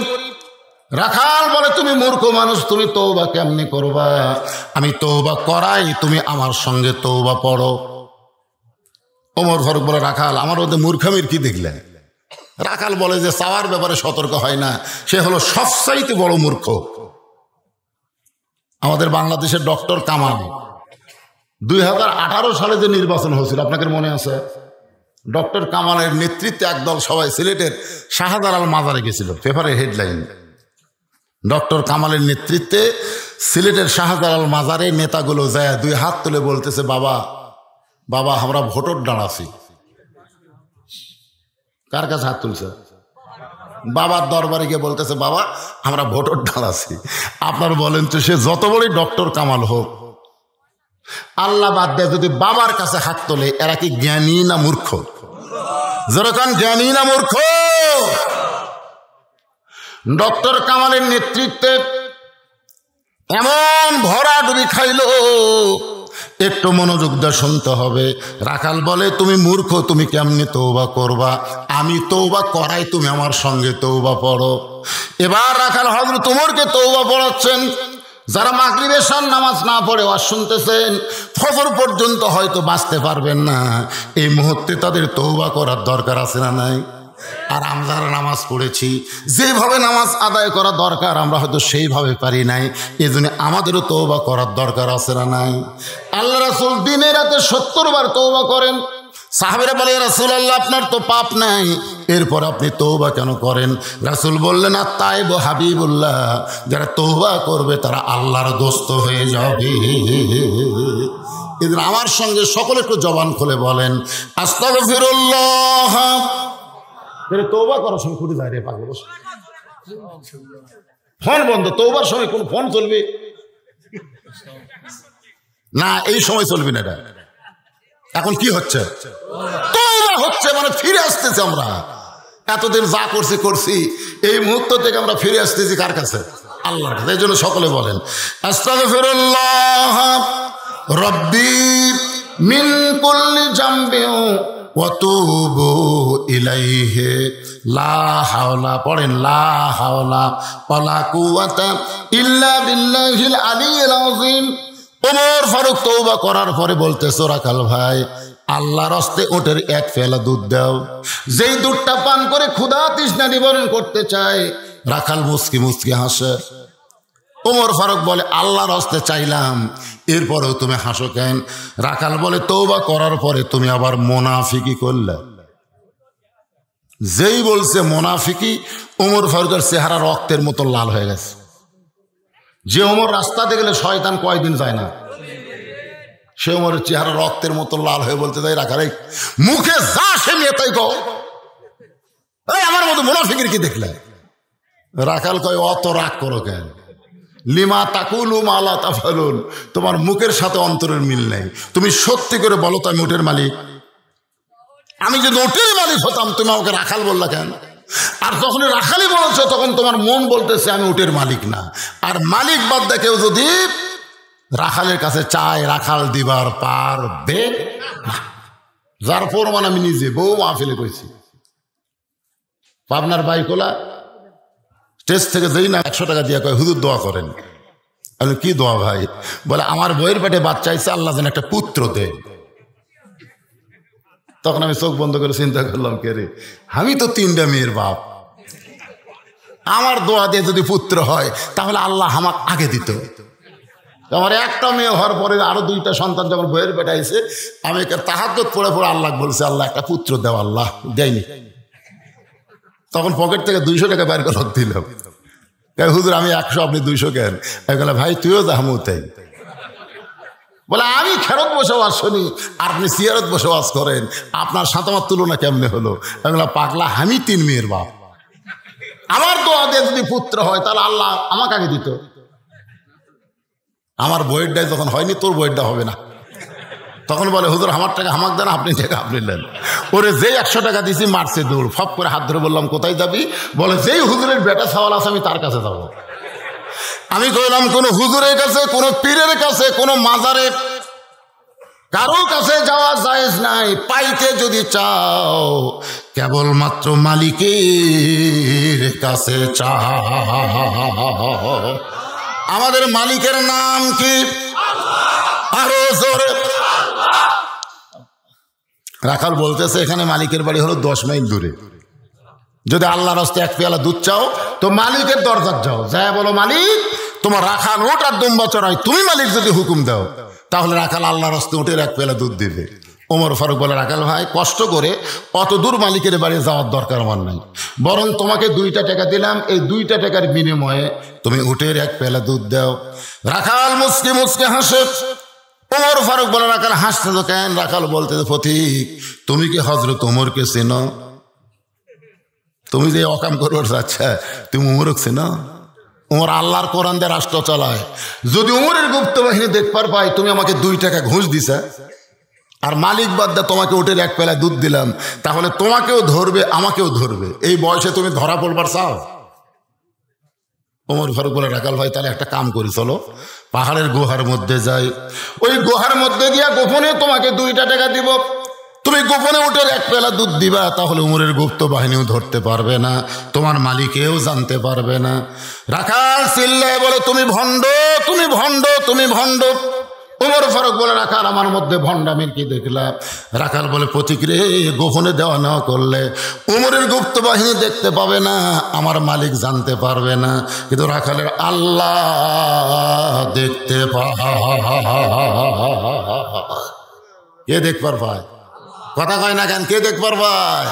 রাখাল বলে তুমি মূর্খ মানুষ, তুমি তওবা কেমনে করবা? আমি তওবা করাই, তুমি আমার সঙ্গে তওবা পড়ো। ওমর ফারুক বলে রাখাল আমার ওদের মূর্খামির কি দেখলে? রাখাল বলে যে চাওয়ার ব্যাপারে সতর্ক হয় না, সে হলো সবচাইতে বড় মূর্খ। আমাদের বাংলাদেশের ডক্টর কামাল 2018 সালে যে নির্বাচন হয়েছিল আপনাদের মনে আছে? ডক্টর কামালের নেতৃত্বে একদল সবাই সিলেটের শাহজালাল মাজারে গেছিল, পেপারের হেডলাইন। ডক্টর কামালের নেতৃত্বে সিলেটের শাহজালাল মাজারে নেতাগুলো যায় 2 হাত তুলে বলতেছে বাবা বাবা আমরা ভোটর দাঁড়াছি। কার কাছে হাত তুলছে? বাবার দরবারে গিয়ে বলতেছে বাবা আমরা ভোটর দাঁড়াছি। আপনার বলেন তো সে যত বড়ই ডক্টর কামাল হোক, আল্লাহ বাদ দেয় যদি বাবার কাছে হাত তোলে, এরা কি জ্ঞানী না মূর্খ? যেরকম জ্ঞানী না মূর্খ? ডক্টর কামালের নেতৃত্বে এমন ভরাডুবি খাইল, একটু মনোযোগ দিয়ে শুনতে হবে। রাখাল বলে তুমি মূর্খ, তুমি কেমনি তওবা করবা? আমি তওবা করাই, তুমি আমার সঙ্গে তওবা পড়ো। এবার রাখাল হযরত ওমরকে তওবা পড়াচ্ছেন। যারা মাগরিবের এশার নামাজ না পড়ে ওয়াজ শুনতেছেন, ফজর পর্যন্ত হয়তো বাঁচতে পারবেন না, এই মুহূর্তে তাদের তওবা করার দরকার আছে না নাই? আর আমরা নামাজ পড়েছি, যেভাবে নামাজ আদায় করা দরকার আমরা হয়তো সেইভাবে পারি নাই, এই জন্য আমাদেরও তওবা করার দরকার আছে না নাই? আল্লাহ রাসূল দিনে রাতে 70 বার তওবা করেন। সাহাবীরা বলে রাসূলুল্লাহ আপনার তো পাপ নাই, এরপর আপনি তওবা কেন করেন? রাসূল বললেন আত-তাইবু হাবিবুল্লাহ, যারা তওবা করবে তারা আল্লাহর দোস্ত হয়ে যাবে। এদিন আমার সঙ্গে সকলে একটু জবান খুলে বলেন আস্তাগফিরুল্লাহ। তওবা করার সময় খুঁটে যায় রে পাগল, ফোন বন্ধ। তওবার সময় কোন ফোন চলবে না, এই সময় চলবে না। এটা এখন কি হচ্ছে? তওবা হচ্ছে, মানে ফিরে আসতেছি আমরা। এতদিন যা করছি এই মুহূর্ত থেকে আমরা ফিরে আসতেছি কার কাছে? আল্লাহর কাছে। এই জন্য সকলে বলেন আস্তাগফিরুল্লাহ রব্বি মিন কুল্লি জামবিন ওয়া তুবু ইলাইহি লা হাওলা, পড়েন লা হাওলা ওয়ালা কুওয়াতা ইল্লা বিল্লাহিল আলিয়্যিল আযীম। ওমর ফারুক তওবা করার পরে বলতেছে রাখাল ভাই আল্লাহর হস্তে ওটের 1 ফেলা দুধ দাও, যেই দুধটা পান করে ক্ষুধা তৃষ্ণা নিবারণ করতে চায়। রাখাল মুচকি মুচকি হাসে। ওমর ফারুক বলে আল্লাহর হস্তে চাইলাম, এরপরেও তুমি হাসো কেন? রাখাল বলে তওবা করার পরে তুমি আবার মুনাফিকি করলে। যেই বলছে মুনাফিকি, ওমর ফারুকের চেহারা রক্তের মতো লাল হয়ে গেছে। যে ওমর রাস্তাতে গেলে শয়তান কয়দিন যায় না, সে ওমরের চেহারা রক্তের মতো লাল হয়ে বলতে যায় রাখাল মুখে যা সে নিয়ে তাই কও, আমার মতো মুনাফিকের কি দেখলে? রাখাল কয় অত রাগ করো কেন? লিমা তাকুলু মা লা তাফালুন, তোমার মুখের সাথে অন্তরের মিল নেই। তুমি সত্যি করে বলো তো আমি ওটের মালিক? আমি যদি ওটের মালিক হতাম তুমি আমাকে রাখাল বললা কেন? আর যখন রাখালই বলেছো তখন তোমার মন বলতেছে আমি ওটের মালিক না। আর মালিক বাদ দেখেও যদি রাখালের কাছে চায়, রাখাল দিবার পারবে না। যার প্রমাণ আমি নিজে বউ মাহফিলে কইছি। পাবনার বাইকোলা স্টেজ থেকে যেই না 100 টাকা দিয়ে কয় হুজুর দোয়া করেন। আমি কি দোয়া ভাই? বলে আমার বইয়ের পেটে বাচ্চা চাইছে, আল্লাহ যেন একটা পুত্র দেয়। তখন আমি চোখ বন্ধ করে চিন্তা করলাম কে রে, আমি তো 3টা মেয়ের বাপ, আমার দোয়া দিয়ে যদি পুত্র হয় তাহলে আল্লাহ আমাকে আগে দিত। আমার একটা মেয়ে হওয়ার পরে আরো 2টা সন্তান যখন বইয়ের পেটে আইছে, আমি তাহাজ্জুদ পড়ে পড়ে আল্লাহ বলছে আল্লাহ একটা পুত্র দেও, আল্লাহ দেয়নি। তখন পকেট থেকে 200 টাকা বের করে দিলাম। হুজুর আমি 100, আপনি 200 কেন? বলে ভাই তুইও দামু তাই। বলে আমি খেরত বসে ওয়াজ শুনি, আপনি সিয়ারত বসে ওয়াজ করেন, আপনার সাথে আমার তুলনা কেমনে হলো? বলে পাগলা, আমি 3 মেয়ের বাপ, আমার দোয়া দিয়ে যদি পুত্র হয় তাহলে আল্লাহ আমাকে আগে দিত। আমার বইয়েরটাই যখন হয়নি, তোর বইয়েরটা হবে না। তখন বলে হুজুর আমার টাকা আমাকে দেন, আপনি টাকা আপনি নেন। ওরে যেই 100 টাকা দিছি মারছে দৌড়। ফপ করে হাত ধরে বললাম কোথায় যাবি? বলে যেই হুজুরের বেটা সওয়াল আছে আমি তার কাছে যাবো। আমি কইলাম কোন হুজুরের কাছে, কোন পীরের কাছে, কোন মাজারের কারো কাছে যাওয়া জায়েজ নাই। পাইতে যদি চাও কেবলমাত্র মালিকের কাছে চাও। আমাদের মালিকের নাম কি? আরো জোরে। রাখাল বলতেছে এখানে মালিকের বাড়ি হলো 10 মাইল দূরে। যদি আল্লাহর রাস্তায় 1 পেয়ালা দুধ চাও তো মালিকের দরজায় যাও, যায় বলো মালিক তোমার রাখাল ওট আর দুম্বা চড়াই, তুমি মালিক যদি হুকুম দাও তাহলে রাখাল আল্লাহর রাস্তায় ওটের 1 পেয়ালা দুধ দিবে। ওমর ফারুক বলে রাখাল ভাই কষ্ট করে অত দূর মালিকের বাড়ি যাওয়ার দরকার আমার নাই, বরং তোমাকে 2টা টাকা দিলাম, এই 2টা টাকার বিনিময়ে তুমি ওটের 1 পেয়ালা দুধ দাও। রাখাল মুচকে মুচকে হাসে। ওমর ফারুক বলে রাখাল হাসতে তো কেন? রাখাল বলতে পথিক তুমি কি হযরত ওমরকে চেনো? তুমি যে অকাম করবার যাচ্ছে তুমি উমরক চেনো? উমর আল্লাহর কোরআন দিয়ে রাষ্ট্র চালায়। যদি উমরের গুপ্ত বাহিনী দেখবার পাই তুমি আমাকে 2 টাকা ঘুষ দিছা আর মালিক বাদ দিয়ে তোমাকে ওটের 1 পেলা দুধ দিলাম, তাহলে তোমাকেও ধরবে আমাকেও ধরবে। এই বয়সে তুমি ধরা পড়বার চাও? ওমর ফারুক বলে রাখাল ভাই তাহলে একটা কাম করি, চলো পাহাড়ের গুহার মধ্যে যাই, ওই গুহার মধ্যে গিয়া গোপনে তোমাকে 2টা টাকা দিব, তুমি গোপনে ওটের 1 পেলা দুধ দিবা, তাহলে উমরের গুপ্ত বাহিনীও ধরতে পারবে না, তোমার মালিকেও জানতে পারবে না। রাখাল চিল্লায় বলে তুমি ভণ্ড, তুমি ভণ্ড, তুমি ভণ্ড। ওমর ফারুক বলে রাখাল আমার মধ্যে ভণ্ডামির কি দেখলাম? রাখাল বলে প্রতিক্রে গোপনে দেওয়া নেওয়া করলে উমরের গুপ্ত বাহিনী দেখতে পাবে না, আমার মালিক জানতে পারবে না, কিন্তু রাখালের আল্লাহ দেখতে পায়। কে দেখবার পায়? কথা কয় না কেন? কে দেখবার পায়?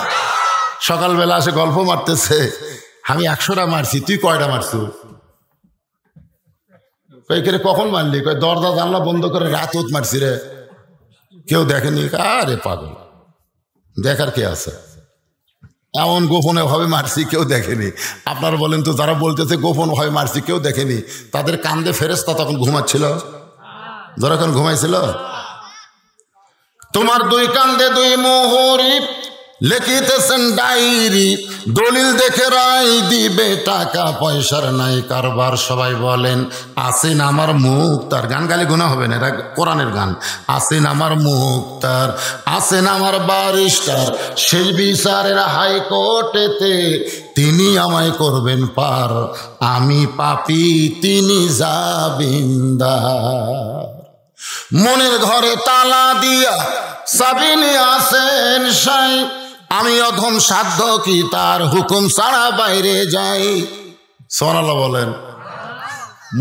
সকালবেলা আসে গল্প মারতেছে, আমি 100টা মারছি, তুই কয়টা মারছু? কখন মারলি? কয় দরজা জানলা বন্ধ করে রাতত মারছি রে, কেউ দেখেনি। আরে পাগল, দেখার কে আছে? এমন গোপনে ভাবে মারছি কেউ দেখেনি। আপনারা বলেন তো যারা বলতেছে গোপন ভাবে মারছি কেউ দেখেনি, তাদের কান্দে ফেরেশতা তখন ঘুমাচ্ছিল? যখন ঘুমাইছিল? তোমার 2 কান্দে 2 মোহরি লিখিতেছেন ডায়েরি, দলিল দেখে রায় দিবে, টাকা পয়সার নাই কারবার। সবাই বলেন আসেন আমার মুক্তার। গান গালে গুনাহ হবে না, এটা কোরআনের গান। আসেন আমার মুক্তার, আসেন আমার ব্যারিস্টার, সেই বিচারের হাইকোর্টেতে তিনি আমায় করবেন পার, আমি পাপী তিনি জামিনদার। মনের ঘরে তালা দিয়া সাবিনী আসেন সাই, আমি অধম সাধ্য কি তার হুকুম ছাড়া বাইরে যাই। সুবহানাল্লাহ বলেন।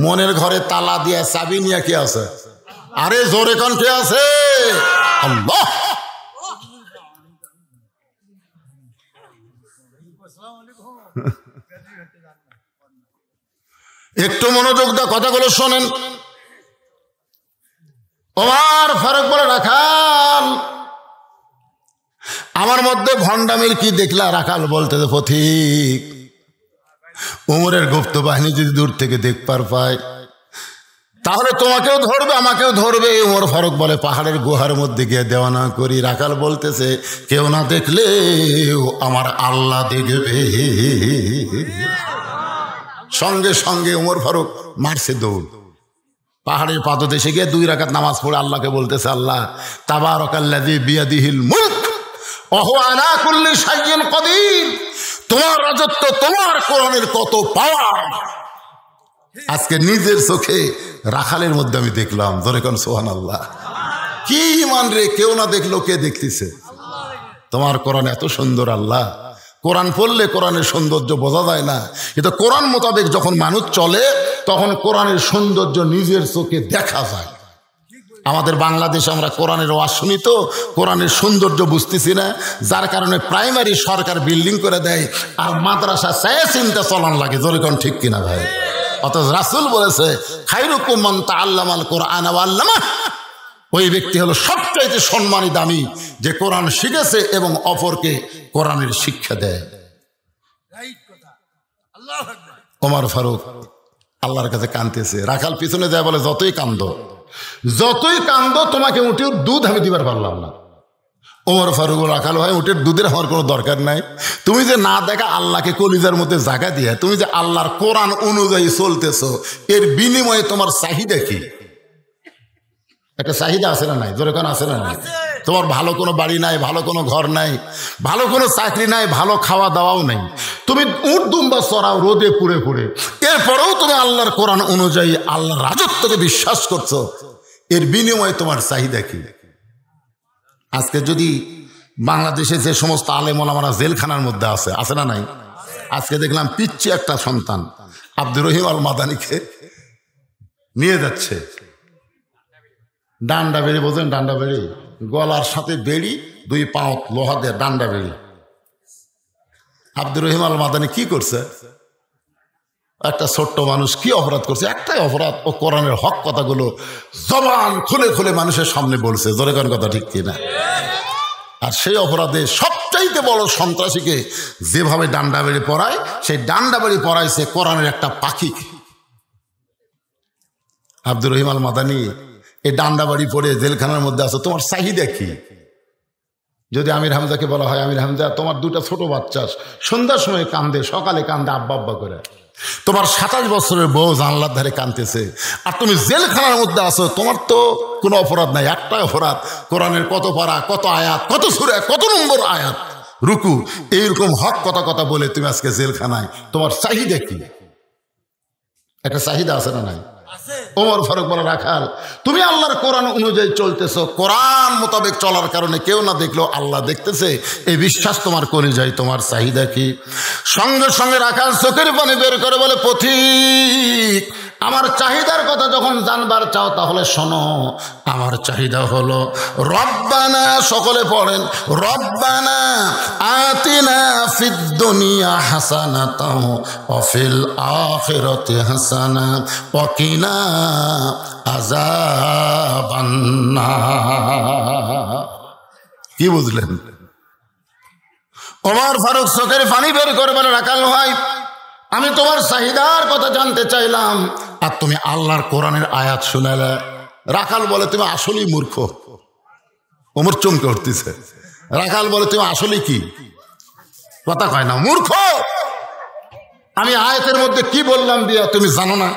মনের ঘরে তালা দিয়া সাবিনিয়া কে আছে? আরে জোরে কোন কে আছে? আল্লাহ। একটু মনোযোগ দিয়ে কথাগুলো শোনেন। ওমর ফারুক বলে রাখাল আমার মধ্যে ভণ্ডামির কি দেখলা? রাখাল বলতে পথিক উমরের গুপ্ত বাহিনী যদি দূর থেকে দেখবার পায় তাহলে তোমাকেও ধরবে আমাকেও ধরবে। ওমর ফারুক বলে পাহাড়ের গুহার মধ্যে গিয়ে দেওয়ানা করি। রাখাল বলতেছে কেউ না দেখলেও আমার আল্লাহ দেখবে। সঙ্গে সঙ্গে ওমর ফারুক মারছে দৌড়। পাহাড়ের পাদদেশে গিয়ে 2 রাকাত নামাজ পড়ে আল্লাহকে বলতেছে আল্লাহ তাবারাকাল্লাযী বিয়াদিহিল মুলক ওয়া হুয়া আলা কুল্লি শাইইন কাদির, তোমার রাজত্ব, তোমার কোরআনের কত পাওয়ার আজকে নিজের চোখে রাখালের মধ্যে আমি দেখলাম। ধরে কোন সুবহানাল্লাহ। কি মান রে, কেউ না দেখলো কে দেখতেছে? তোমার কোরআন এত সুন্দর আল্লাহ। কোরআন পড়লে কোরআনের সৌন্দর্য বোঝা যায় না, কিন্তু কোরআন মোতাবেক যখন মানুষ চলে তখন কোরআনের সৌন্দর্য নিজের চোখে দেখা যায়। আমাদের বাংলাদেশে আমরা কোরআনের ওয়াজ শুনি তো কোরআনের সৌন্দর্য বুঝতেছি না, যার কারণে প্রাইমারি সরকার বিল্ডিং করে দেয় আর মাদ্রাসা চায় চিন্তা চলন লাগে। জোরে কোন ঠিক কিনা ভাই? অথচ রাসূল বলেছে খায়রুকুম মান তাআল্লামাল কোরআন ওয়া আল্লামা, ওই ব্যক্তি হলো সবচাইতে সম্মানী দামি যে কোরআন শিখেছে এবং অপরকে কোরআনের শিক্ষা দেয়। ওমর ফারুক আল্লাহর কাছে কাঁদতেছে, রাখাল পিছনে যায় বলে যতই কান্দো তোমাকে উঠে দুধ আমি দিবার পারলাম না। ওমর ফারুক রাখাল ভাই উঠে দুধের আমার কোনো দরকার নাই, তুমি যে না দেখা আল্লাহকে কলিজার মধ্যে জায়গা দিয়ে তুমি যে আল্লাহর কোরআন অনুযায়ী চলতেছো, এর বিনিময়ে তোমার চাহিদা কি? একটা চাহিদা আছে না নাই? যেরকম আছে না নাই? তোমার ভালো কোনো বাড়ি নাই, ভালো কোনো ঘর নাই, ভালো কোনো চাকরি নাই, ভালো খাওয়া দাওয়াও নাই, তুমি উট দুম্বা চড়াও রোদে পুড়ে পুড়ে, এরপরেও তুমি আল্লাহর কোরআন অনুযায়ী আল্লাহর রাজত্বকে বিশ্বাস করছো, এর বিনিময়ে তোমার চাহিদা কি? আজকে যদি বাংলাদেশে যে সমস্ত আলেম ওলামারা জেলখানার মধ্যে আছে না নাই? আজকে দেখলাম পিচ্ছি একটা সন্তান আব্দুর রহিম আল মাদানিকে নিয়ে যাচ্ছে, ডান্ডা বেড়ি, বোঝেন ডান্ডা বেড়ি, গলার সাথে বেড়ি, দুই পাও লোহা দিয়ে ডান্ডা বেড়ি। আব্দুর রহিম আল মাদানি কি করছে? একটা ছোট্ট মানুষ কি অপরাধ করছে? একটাই অপরাধ, ও কোরআনের হক কথাগুলো জবান খুলে খুলে মানুষের সামনে বলছে। জোরে কোন কথা ঠিক কিনা? আর সেই অপরাধে সবচাইতে বড় সন্ত্রাসীকে যেভাবে ডান্ডা বেড়ি পড়ায়, সেই ডান্ডা বেড়ি পড়াইছে কোরআনের একটা পাখিকে। আব্দুর রহিম আল মাদানি এই ডান্ডা বাড়ি পড়ে জেলখানার মধ্যে আছো, তোমার চাহিদা কি? যদি আমির হামজাকে বলা হয়, আমির হামজা তোমার দুটা ছোট বাচ্চা সন্ধ্যার সময় কান্দে, সকালে কান্দে আব্বা আব্বা করে, তোমার 27 বছরের বউ জানলার ধারে কাঁদতেছে, আর তুমি জেলখানার মধ্যে আছো, তোমার তো কোনো অপরাধ নাই, একটাই অপরাধ, কোরআনের কত পারা, কত আয়াত, কত সূরা, কত নম্বর আয়াত, রুকু, এইরকম হক কথা বলে তুমি আজকে জেলখানায়, তোমার চাহিদা কি? একটা চাহিদা আছে না নাই? ওমর ফারুক বলে রাখাল তুমি আল্লাহর কোরআন অনুযায়ী চলতেছো, কোরআন মোতাবেক চলার কারণে কেউ না দেখলেও আল্লাহ দেখতেছে, এই বিশ্বাস তোমার করে যায়, তোমার চাহিদা কি? সঙ্গে সঙ্গে রাখাল চোখের পানি বের করে বলে পথিক, আমার চাহিদার কথা যখন জানবার চাও তাহলে শোনো, আমার চাহিদা হলো রব্বানা, সকলে পড়েন রব্বানা আতিনা ফিদ দুনিয়া হাসানাতাও ওয়া ফিল আখিরাতি হাসানা ওয়া কিনা আযাবান নার। কি বুঝলেন? ওমর ফারুক চোখের পানি বের করে বলে রাখাল ভাই আমি তোমার চাহিদার কথা জানতে চাইলাম, আর তুমি আল্লাহর কোরআনের আয়াত শুনালে। রাখাল বলে তুমি আসলেই মূর্খ। ওমর চমকে উঠতেছে। রাখাল বলে তুমি আসলে কি? কথা কয় না, মূর্খ। আমি আয়াতের মধ্যে কি বললাম দিয়া তুমি জানো না?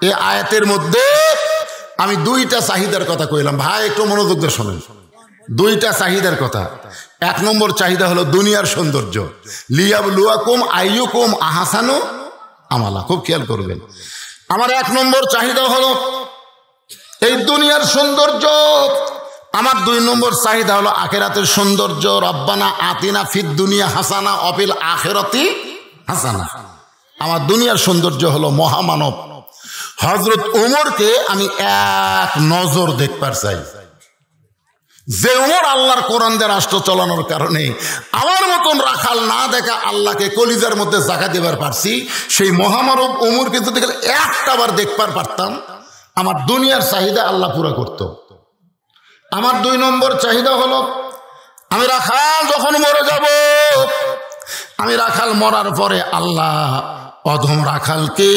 এই আয়াতের মধ্যে আমি দুইটা চাহিদার কথা কইলাম। ভাই একটু মনোযোগ দিয়ে শোনেন, দুইটা চাহিদার কথা। এক নম্বর চাহিদা হলো দুনিয়ার সৌন্দর্য, লিয়াবলুয়াকুম আইয়ুকুম আহসানু আমালা। খুব খেয়াল করবেন, আমার এক নম্বর চাহিদা হলো এই দুনিয়ার সৌন্দর্য। আমার দুই নম্বর চাহিদা হলো আখিরাতের সৌন্দর্য। রব্বানা আতিনা ফিদ দুনিয়া হাসানা ওয়া ফিল আখিরাতি হাসানা। আমার দুনিয়ার সৌন্দর্য হলো মহামানব হযরত ওমরকে আমি এক নজর দেখবার চাই। যে ওমর আল্লাহর কোরআন দিয়ে রাষ্ট্র চালানোর কারণে আমার মতন রাখাল না দেখা আল্লাহকে কলিজার মধ্যে জায়গা দেবার পারছি, সেই মহামানব ওমরকে যদি একটা বার দেখবার পারতাম, আমার দুনিয়ার চাহিদা আল্লাহ পুরা করত। আমার দুই নম্বর চাহিদা হলো আমি রাখাল যখন মরে যাব, আমি রাখাল মরার পরে আল্লাহ অধম রাখালকে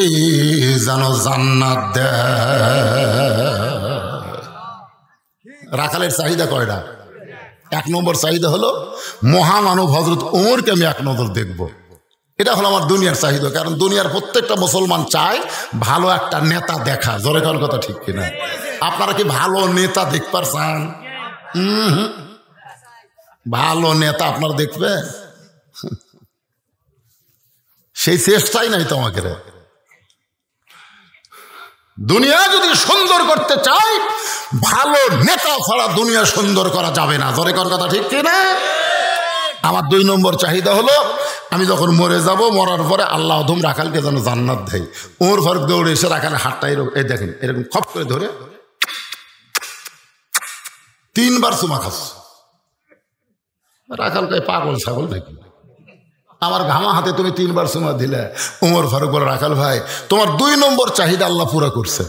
যেন জান্নাত দেয়। রাখালের চাহিদা কয়টা? এক নম্বর চাহিদা হলো মহামানব হযরত ওমরকে আমি এক নজর দেখব। এটা হলো আমার দুনিয়ার চাহিদা। কারণ দুনিয়ার প্রত্যেকটা মুসলমান চায় ভালো একটা নেতা দেখা। জোরে কোন কথা ঠিক কিনা? আপনারা কি ভালো নেতা দেখবার চান? ভালো নেতা আপনারা দেখবে? সেই চেষ্টাই নাই তোমাকে। দুনিয়া যদি সুন্দর করতে চাই, ভালো নেতা ছাড়া দুনিয়া সুন্দর করা যাবে না। জোরে কোন কথা ঠিক কিনা? আমার দুই নম্বর চাহিদা হলো আমি যখন মরে যাব, মরার পরে আল্লাহ অধম রাখালকে যেন জান্নাত দেয়। ওমর ফারুক দৌড়ে এসে রাখালের হাতটা এই দেখেন এরকম খপ করে ধরে 3 বার চুমা খাচ্ছে। রাখাল কয় পাগল ছাগল নাকি, আমার ঘামা হাতে তুমি 3 বার চুমা দিলে। ওমর ফারুক বলে রাখাল ভাই তোমার 2 নম্বর চাহিদা আল্লাহ পুরা করছে,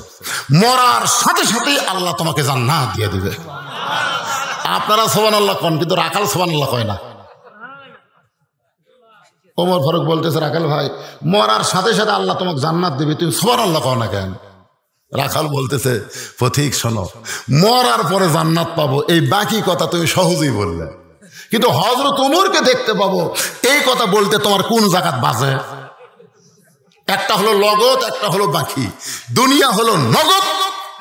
মরার সাথে সাথেই আল্লাহ তোমাকে জান্নাত দিয়ে দিবে। আপনারা সুবহানাল্লাহ কোন, কিন্তু রাখাল সুবহানাল্লাহ কয় না। ওমর ফারুক বলতেছে রাখাল ভাই মরার সাথে সাথে আল্লাহ তোমাকে জান্নাত দিবে, তুমি সুবহানাল্লাহ কও না কেন? রাখাল বলতেছে পথিক শোনো, মরার পরে জান্নাত পাবো এই বাকি কথা তুমি সহজেই বললে, কিন্তু হযরত ওমরকে দেখতে পাবো এই কথা বলতে তোমার কোন জায়গাত বাজে? একটা হলো লগত, একটা হলো বাকি। দুনিয়া হলো নগদ,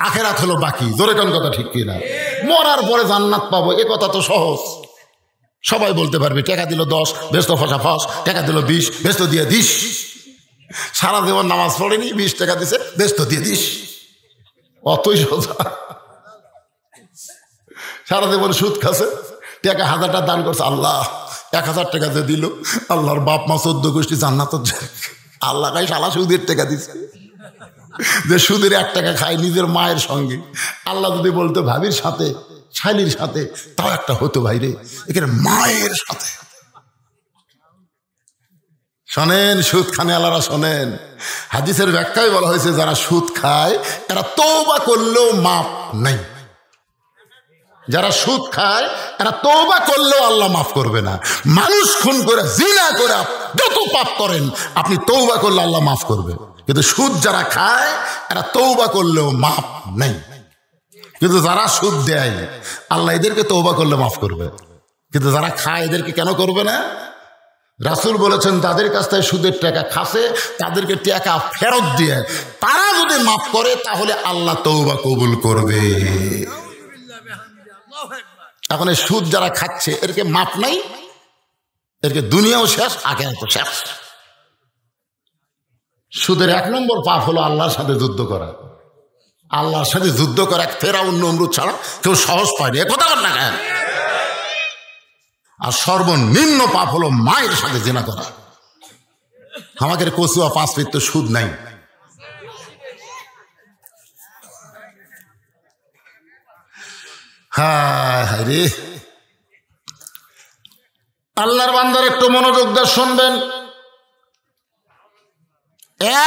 আখেরাত হলো বাকি। জোরে কোন কথা ঠিক কিনা? মরার পরে জান্নাত পাবো এ কথা তো সহজ, সবাই বলতে পারবে। টাকা দিল 10 বেশ তো ফসা ফস, টাকা দিল 20 বেশ তো দিয়ে দিস। সারা জীবন নামাজ পড়েনি, 20 টাকা দিছে বেশ তো দিয়ে দিস, অতই সোজা। সারা জীবন সুদ খাচ্ছে, টাকা 1000 টাকা দান করছে, আল্লাহ 1000 টাকা দিয়ে দিল, আল্লাহর বাপ মা 14 গোষ্ঠী জান্নাত। আল্লাহ কাই শালা সুদের টাকা দিচ্ছে, যে সুদের 1 টাকা খায় নিজের মায়ের সঙ্গে। আল্লাহ যদি বলতো ভাবির সাথে শালির সাথে, তাও একটা হতো ভাই রে, এখানে মায়ের সাথে। শোনেন সুদ খানে আল্লাহরা, শোনেন হাদিসের ব্যাখ্যায় বলা হয়েছে যারা সুদ খায় এরা তওবা করলেও মাপ নাই। যারা সুদ খায় এরা তওবা করলেও আল্লাহ মাফ করবে না। মানুষ খুন করে, জিনা করে, যত পাপ করেন আপনি তওবা করলে আল্লাহ মাফ করবে, কিন্তু সুদ যারা খায় এরা তওবা করলেও মাপ নাই। কিন্তু যারা সুদ দেয় আল্লাহ এদেরকে তওবা করলে মাফ করবে, কিন্তু যারা খায় এদেরকে কেন করবে না? রাসূল বলেছেন তাদের কাছ থেকে সুদের টাকা খাসে তাদেরকে টাকা ফেরত দিয়ে তারা যদি মাফ করে তাহলে আল্লাহ তওবা কবুল করবে। এখন এই সুদ যারা খাচ্ছে এরকে মাপ নাই, এরকে দুনিয়াও শেষ, আখিরাতও শেষ। সুদের 1 নম্বর পাপ হলো আল্লাহর সাথে যুদ্ধ করা। আল্লাহর সাথে যুদ্ধ করা ফেরাউন নমরুদ ছাড়া কেউ সাহস পায়নি, এ কথা বল না কেন? আর সর্বনিম্ন পাপ হলো মায়ের সাথে জিনা করা। আমাদের কচুয়া 5 ফিট তো সুদ নাই। হায় হায় রে, আল্লাহর বান্দার একটু মনোযোগ দিয়ে শুনবেন।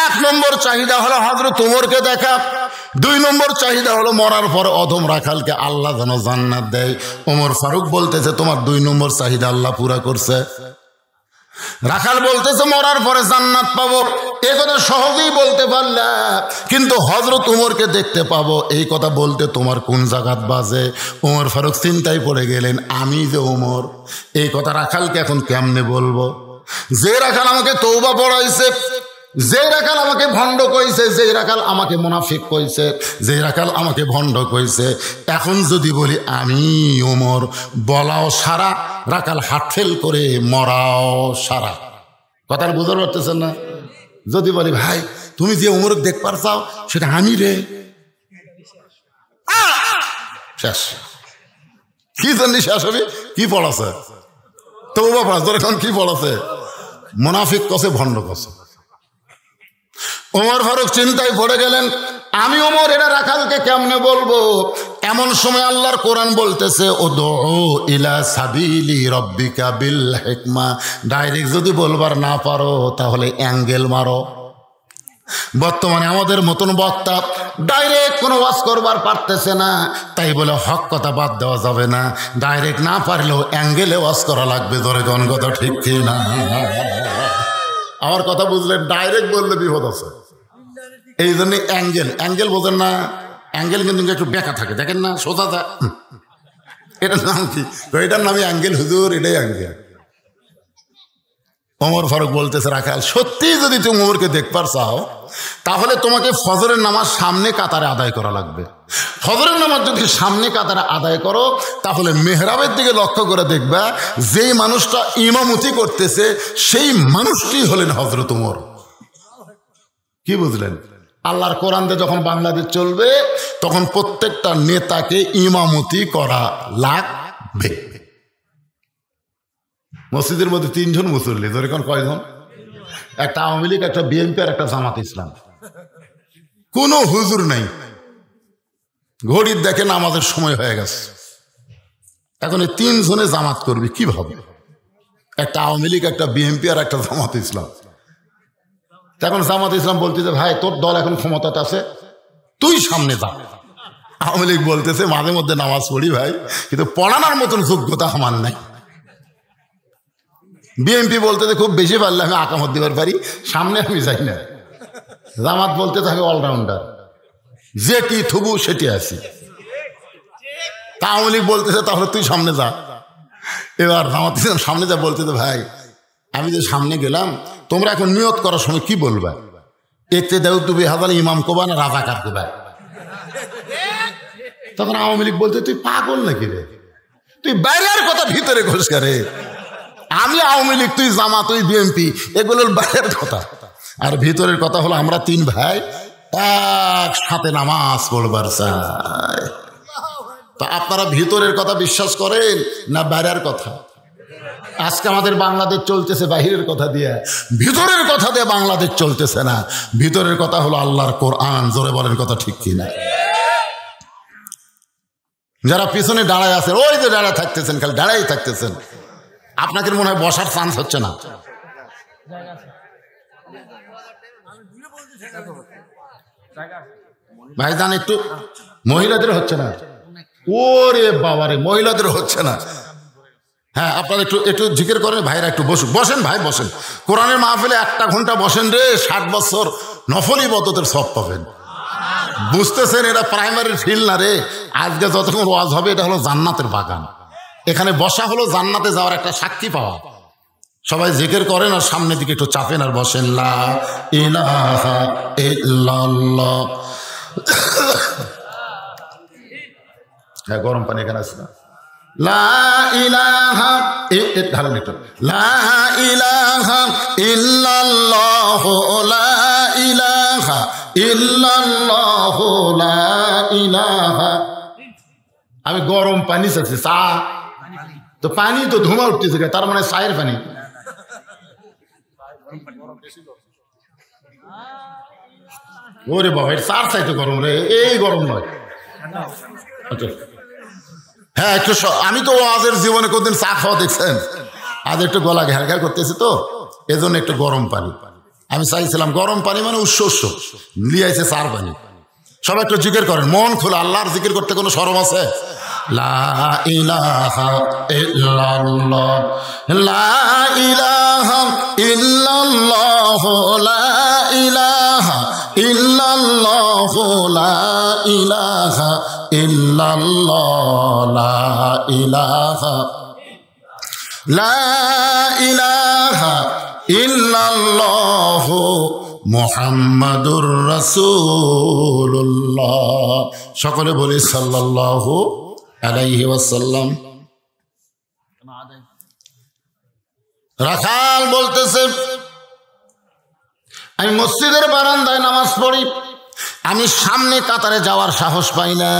1 নম্বর চাহিদা হলো হযরত ওমরকে দেখা, 2 নম্বর চাহিদা হলো মরার পর অধম রাখালকে আল্লাহ যেন জান্নাত দেয়। ওমর ফারুক বলতেছে তোমার 2 নম্বর চাহিদা আল্লাহ পুরা করছে। রাখাল বলতেছে মরার পরে জান্নাত পাবো, এই কথা সহজেই বলতে পারলা, কিন্তু হযরত ওমরকে দেখতে পাবো এই কথা বলতে তোমার কোন জায়গাত বাজে? ওমর ফারুক চিন্তায় পড়ে গেলেন, আমি যে ওমর এই কথা রাখালকে এখন কেমনে বলবো? যে রাখাল আমাকে তওবা পড়াইছে, যে রাখাল আমাকে ভণ্ড কইছে, যে রাখাল আমাকে মুনাফিক কইছে, যে রাখাল আমাকে ভণ্ড কইছে, এখন যদি বলি আমি ওমর, বলাও সারা, রাখাল হাত ফেল করে মরাও সারা। কথাটা বুঝতে পারতেছেন না? যদি বলি ভাই তুমি যে ওমরকে দেখবার চাও সেটা আমি রে, শেষ। কি জানি শেষ হবে? কি পড়াছে? তওবা পড়া, তোর এখন কি পড়াছে? মুনাফিক কসে, ভণ্ড কসে। ওমর ফারুক চিন্তায় পড়ে গেলেন, আমি ওমর এটা রাখালকে কেমনে বলবো? এমন সময় আল্লাহর কোরআন বলতেছে উদউ ইলা সাবিলি রাব্বিকা বিল হিকমা। ডাইরেক্ট যদি বলবার না পারো তাহলে অ্যাঙ্গেল মারো। বর্তমানে আমাদের মতন বক্তা ডাইরেক্ট কোনো ওয়াজ করবার পারতেছে না, তাই বলে হক কথা বাদ দেওয়া যাবে না। ডাইরেক্ট না পারলেও অ্যাঙ্গেলে ওয়াজ করা লাগবে। ধরে কোন কথা ঠিক কি না? আমার কথা বুঝলেন? ডাইরেক্ট বললে বিপদ আছে, এই জন্য অ্যাঙ্গেল বোঝেন না? অ্যাঙ্গেল কিন্তু একটু বেঁকা থাকে, দেখেন না? সোজা যা, এটার নাম কি? এটার নামই অ্যাঙ্গেল হুজুর, এটাই অ্যাঙ্গেল। ওমর ফারুক বলতেছে রাখাল সত্যি যদি তুমি ওমরকে দেখবার চাও তাহলে তোমাকে ফজরের নামাজ সামনে কাতারে আদায় করা লাগবে। ফজরের নামাজ যদি সামনে কাতারে আদায় করো তাহলে মেহরাবের দিকে লক্ষ্য করে দেখবা যেই মানুষটা ইমামতি করতেছে সেই মানুষটি হলেন হযরত ওমর। কি বুঝলেন? আল্লাহর কোরআন দিয়ে যখন বাংলাদেশ চলবে তখন প্রত্যেকটা নেতাকে ইমামতি করা লাগবে। মসজিদের মধ্যে 3 জন মুসল্লি, ধরে কোন কয়জন? একটা আওয়ামী লীগ, একটা বিএনপি আর একটা জামাত ইসলাম। কোনো হুজুর নাই। ঘড়ির দেখে নামাজের সময় হয়ে গেছে, এখন এই তিনজনে জামাত করবে কিভাবে? একটা আওয়ামী লীগ, একটা বিএনপি আর একটা জামাত ইসলাম। এখন জামাত ইসলাম বলতেছে ভাই তোর দল এখন ক্ষমতাটা আছে, তুই সামনে যা। আওয়ামী লীগ বলতেছে মাঝে মধ্যে নামাজ পড়ি ভাই, কিন্তু পড়ানোর মতন যোগ্যতা আমার নাই। বিএনপি বলতেছে খুব বেশি পারলে আমি আকামত দিবার পারি, সামনে আমি যাই না। জামাত বলতে থাকে অলরাউন্ডার, যেটি থুবু সেটি আসি। তা আওয়ামী লীগ বলতেছে তাহলে তুই সামনে যা। এবার জামাত ইসলাম সামনে যা বলতেছে ভাই আমি যে সামনে গেলাম, তোমরা এখন নিয়ত করার সময় কি বলবা? এতে দেও তুমি হাজার ইমাম কোবা না রাজাকার কোবা? তখন আওয়ামী লীগ বলতে তুই পাগল নাকি রে, তুই বাইরের কথা ভিতরে ঘোষ করে। আমি আওয়ামী লীগ, তুই জামাত, তুই বিএনপি, এগুলোর বাইরের কথা। আর ভিতরের কথা হলো আমরা তিন ভাই একসাথে নামাজ পড়বার চাই। তা আপনারা ভিতরের কথা বিশ্বাস করেন না বাইরের কথা? আজকে আমাদের বাংলাদেশ চলতেছে বাহিরের কথা দিয়ে, ভিতরের কথা দিয়ে বাংলাদেশ চলতেছে না। ভিতরের কথা হলো আল্লাহর কোরআন। জোরে বলেন কথা ঠিক কিনা? যারা পিছনে দাঁড়ায় আছেন, ওই যে দাঁড়ায় থাকতেছেন, খালি দাঁড়াই থাকতেছেন, আপনাকে মনে হয় বসার চান্স হচ্ছে না। ভাইজান একটু মহিলাদের হচ্ছে না? ওরে বাবারে, মহিলাদের হচ্ছে না। হ্যাঁ আপনারা একটু একটু জিকির করেন, ভাইরা একটু বসুন, বসেন ভাই বসেন। কোরআনের মাহফিলে 1 ঘন্টা বসেন রে, 60 বছর নফল ইবাদতের সব পাবেন। বুঝতেছেন এটা প্রাইমারি ফিল না রে। আজকে যতক্ষণ ওয়াজ হবে এটা হলো জান্নাতের বাগান। এখানে বসা হলো জান্নাতে যাওয়ার একটা সাক্ষী পাওয়া। সবাই জিকির করেন আর সামনের দিকে একটু চাপেন আর বসেন। লা ইলাহা ইল্লাল্লাহ। হ্যাঁ গরম পানি এখানে আছে না? লা ইলাহা লা ইলাহা ইল্লাল্লাহ, লা ইলাহা ইল্লাল্লাহ, লা ইলাহা। আমি গরম পানি চাচ্ছি, চা তো পানি তো ধোঁয়া উঠতেছে, তার মানে চায়ের পানি। ওরে বাবা, চার চাইতে গরম রে, এই গরম নয়। আচ্ছা হ্যাঁ একটু, আমি তো আজের জীবনে কোনদিন চা খাওয়া দেখছেন? আজ একটু গলা ঘের ঘের করতেছে তো এজন্য একটু গরম পানি। আমি চাইছিলাম গরম পানি মানে উৎস লিয়াইছে চার পানি। সবাই একটু জিকির করেন, মন খোলা। আল্লাহর জিকির করতে কোনো শরম আছে? লা ইলাহা ইল্লাল্লাহ, লা ইলাহা ইল্লাল্লাহ, লা ইলাহা ইল্লাল্লাহ, লা ইলাহা ইল্লাল্লাহ, লা ইলাহা, লা ইলাহা ইল্লাল্লাহ মুহাম্মাদুর রাসূলুল্লাহ। সকলে বলি সাল্লাল্লাহু আলাইহি ওয়াসাল্লাম। রাখাল বলতেছে আমি মসজিদের বারান্দায় নামাজ পড়ি, আমি সামনে কাতারে যাওয়ার সাহস পাই না,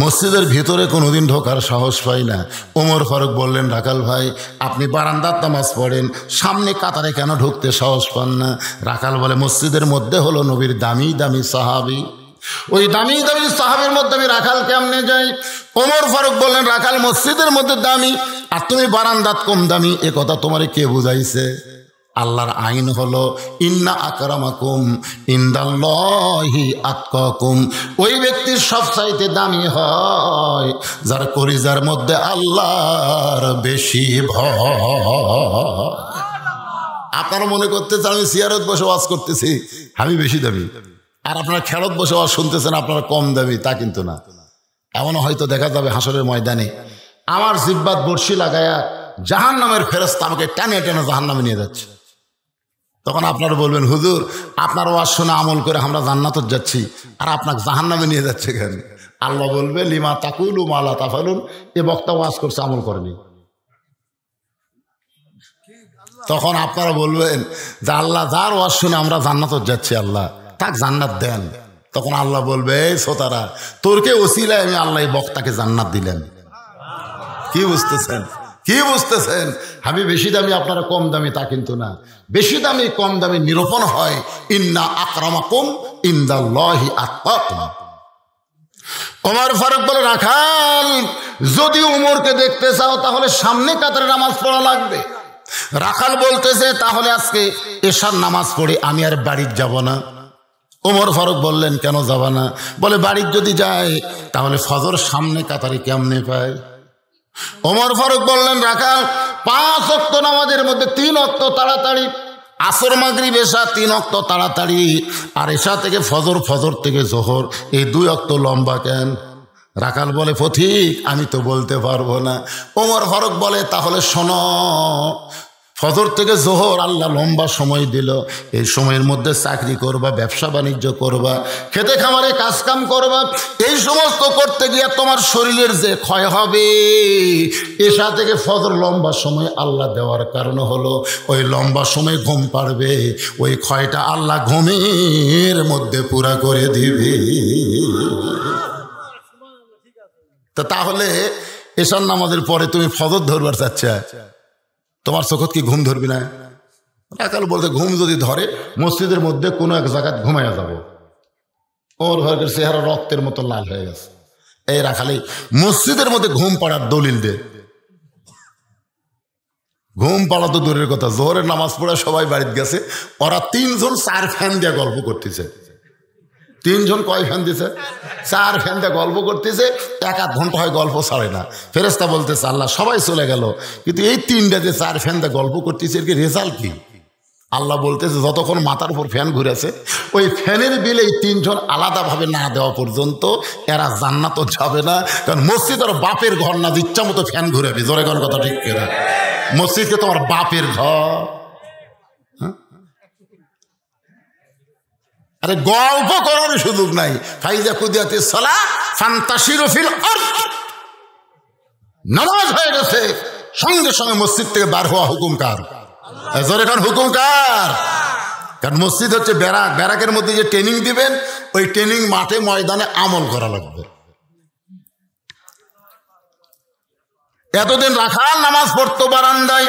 মসজিদের ভিতরে কোনোদিন ঢোকার সাহস পাই না। ওমর ফারুক বললেন রাখাল ভাই আপনি বারান্দার নামাজ পড়েন, সামনে কাতারে কেন ঢুকতে সাহস পান না? রাখাল বলে মসজিদের মধ্যে হলো নবীর দামি দামি সাহাবী, ওই দামি দামি সাহাবীর মধ্যে আমি রাখাল কেমনে যাই? ওমর ফারুক বললেন রাখাল মসজিদের মধ্যে দামি আর তুমি বারান্দাত কম দামি, এ কথা তোমারে কে বুঝাইছে? আল্লাহর আইন হলো ইন্না আকরামাকুম ইনদাল্লাহি আতকাকুম। ওই ব্যক্তির সবচাইতে দামি হয় যার কলিজার মধ্যে আল্লাহর বেশি ভয়। আপনারা মনে করতেছেন আমি সিয়ারত বসে ওয়াজ করতেছি আমি বেশি দামি, আর আপনারা খেরত বসে ওয়াজ শুনতেছেন আপনারা কম দামি, তা কিন্তু না। এমনও হয়তো দেখা যাবে হাসরের ময়দানে আমার জিব্বাত বর্ষি লাগায়া জাহান্নামের ফেরেশতা আমাকে টেনে টেনে জাহান্নামে নিয়ে যাচ্ছে। তখন আপনারা বলবেন হুজুর আপনার ওয়াজ শুনে আমল করে আমরা জান্নাতে যাচ্ছি আর আপনাকে জাহান্নামে নিয়ে যাচ্ছে কেন? আল্লাহ বলবে লিমা তাকুলু মা লা তাফালুন, এ বক্তা ওয়াজ করছে আমল করেনি। তখন আপনারা বলবেন যে আল্লাহ যার ওয়াজ শুনে আমরা জান্নাতে যাচ্ছি আল্লাহ তাক জান্নাত দেন। তখন আল্লাহ বলবে এই সোতারা তোরকে ওসিলায় আমি আল্লাহ এই বক্তাকে জান্নাত দিলেন। কি বুঝতেছেন? কি বুঝতেছেন? আমি বেশি দামি আপনারা কম দামি তা কিন্তু না। বেশি দামি কম দামি নিরূপণ হয় ইন্না আকরামাকুম ইনদাল্লাহি আতকাকুম। ওমর ফারুক বলে, রাখাল যদি উমরকে দেখতে চাও তাহলে সামনে কাতারে নামাজ পড়া লাগবে। রাখাল বলতেছে, তাহলে আজকে এশার নামাজ পড়ে আমি আর বাড়ি যাব না। ওমর ফারুক বললেন, কেন যাবা না? বলে, বাড়ি যদি যায় তাহলে ফজর সামনে কাতারে কেমনে পায়? ওমর ফারুক বললেন, রাখাল 5 ওয়াক্ত নামাজের মধ্যে 3 ওয়াক্ত তাড়াতাড়ি, আসর মাগরিব এশা 3 ওয়াক্ত তাড়াতাড়ি, আর এশা থেকে ফজর, ফজর থেকে জোহর, এই 2 ওয়াক্ত লম্বা কেন? রাখাল বলে, পথিক আমি তো বলতে পারবো না। ওমর ফারুক বলে, তাহলে শোনো, ফজর থেকে জোহর আল্লাহ লম্বা সময় দিল, এই সময়ের মধ্যে চাকরি করবা, ব্যবসা বাণিজ্য করবা, খেতে খামারে কাজকাম করবা, এই সমস্ত করতে গিয়ে তোমার শরীরের যে ক্ষয় হবে, এশা থেকে ফজর লম্বা সময় আল্লাহ দেওয়ার কারণ হলো ওই লম্বা সময় ঘুম পাড়বে, ওই ক্ষয়টা আল্লাহ ঘুমের মধ্যে পুরা করে দিবে। তাহলে এশার নামাজের পরে তুমি ফজর ধরবার চাচ্ছা, তোমার চোখত কি ঘুম ধরবি না? রাখাল বলতে, ঘুম যদি ধরে মসজিদের মধ্যে কোনো এক জায়গায় ঘুমাইয়া যাবো। ওর ঘরের চেহারা রক্তের মতো লাল হয়ে গেছে। এই রাখালি মসজিদের মধ্যে ঘুম পাড়ার দলিল দে। ঘুম পাড়া তো দূরের কথা, জোহরের নামাজ পড়ে সবাই বাড়িতে গেছে, ওরা 3 জন 4 ফ্যান দিয়ে গল্প করতেছে। 3 জন কয় ফ্যান দিছে? 4 ফ্যান দিয়ে গল্প করতেছে, 1-1 ঘন্টা হয় গল্প ছাড়ে না। ফেরেশতা বলতেছে, আল্লাহ সবাই চলে গেল, কিন্তু এই 3টা যে 4 ফ্যান দিয়ে গল্প করতেছে, এর কি রেজাল্ট কি? আল্লাহ বলতেছে, যতক্ষণ মাথার উপর ফ্যান ঘুরেছে, ওই ফ্যানের বিলে এই 3 জন আলাদাভাবে না দেওয়া পর্যন্ত এরা জান্নাত যাবে না। কারণ মসজিদ আর বাপের ঘর না, ইচ্ছা মতো ফ্যান ঘুরাবি। জোরে কোন কথা ঠিক কিনা? মসজিদকে তোমার বাপের ঘর। আরে গল্প করার সুযোগ নাই। ফাইজা কুদিয়াতে সালাহ ফান্তাশিরু ফিল আরদ, নামাজ হয়ে গেছে, সঙ্গে সঙ্গে মসজিদ থেকে বার হওয়া হুকুম কার? জোরে কার হুকুম কার? কারণ মসজিদ হচ্ছে ব্যারাক, ব্যারাকের মধ্যে যে ট্রেনিং দিবেন, ওই ট্রেনিং মাঠে ময়দানে আমল করা লাগবে। এতদিন রাখাল নামাজ পড়তো বারান্দায়,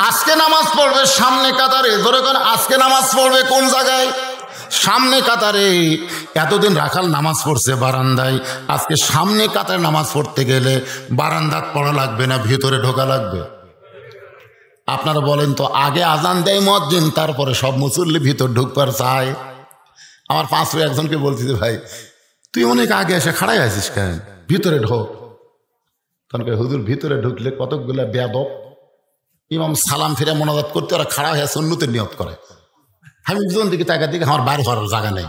আজকে নামাজ পড়বে সামনে কাতারে। জোরে কার আজকে নামাজ পড়বে কোন জায়গায়? সামনে কাতারে। এতদিন রাখাল নামাজ পড়ছে বারান্দায়, আজকে সামনে কাতারে নামাজ পড়তে গেলে বারান্দাত পড়া লাগবে না, ভিতরে ঢোকা লাগবে? আপনারা বলেন তো, আগে আজান দেয় মুয়াজ্জিন, তারপরে সব মুসল্লি ভিতর ঢুকবার চায়। আমার 5 একজনকে বলতেছে, ভাই তুই অনেক আগে এসে খাড়াই আছিস কেন, ভিতরে ঢোক। তখন হুজুর ভিতরে ঢুকলে কতকগুলো বেয়াদব ইমাম সালাম ফিরে মোনাজাত করতে, ওরা খাড়া হয়ে সুন্নতের নিয়ত করে। আমি দুজন দিকে তাকার দিকে আমার বার হওয়ার জায়গা নেই,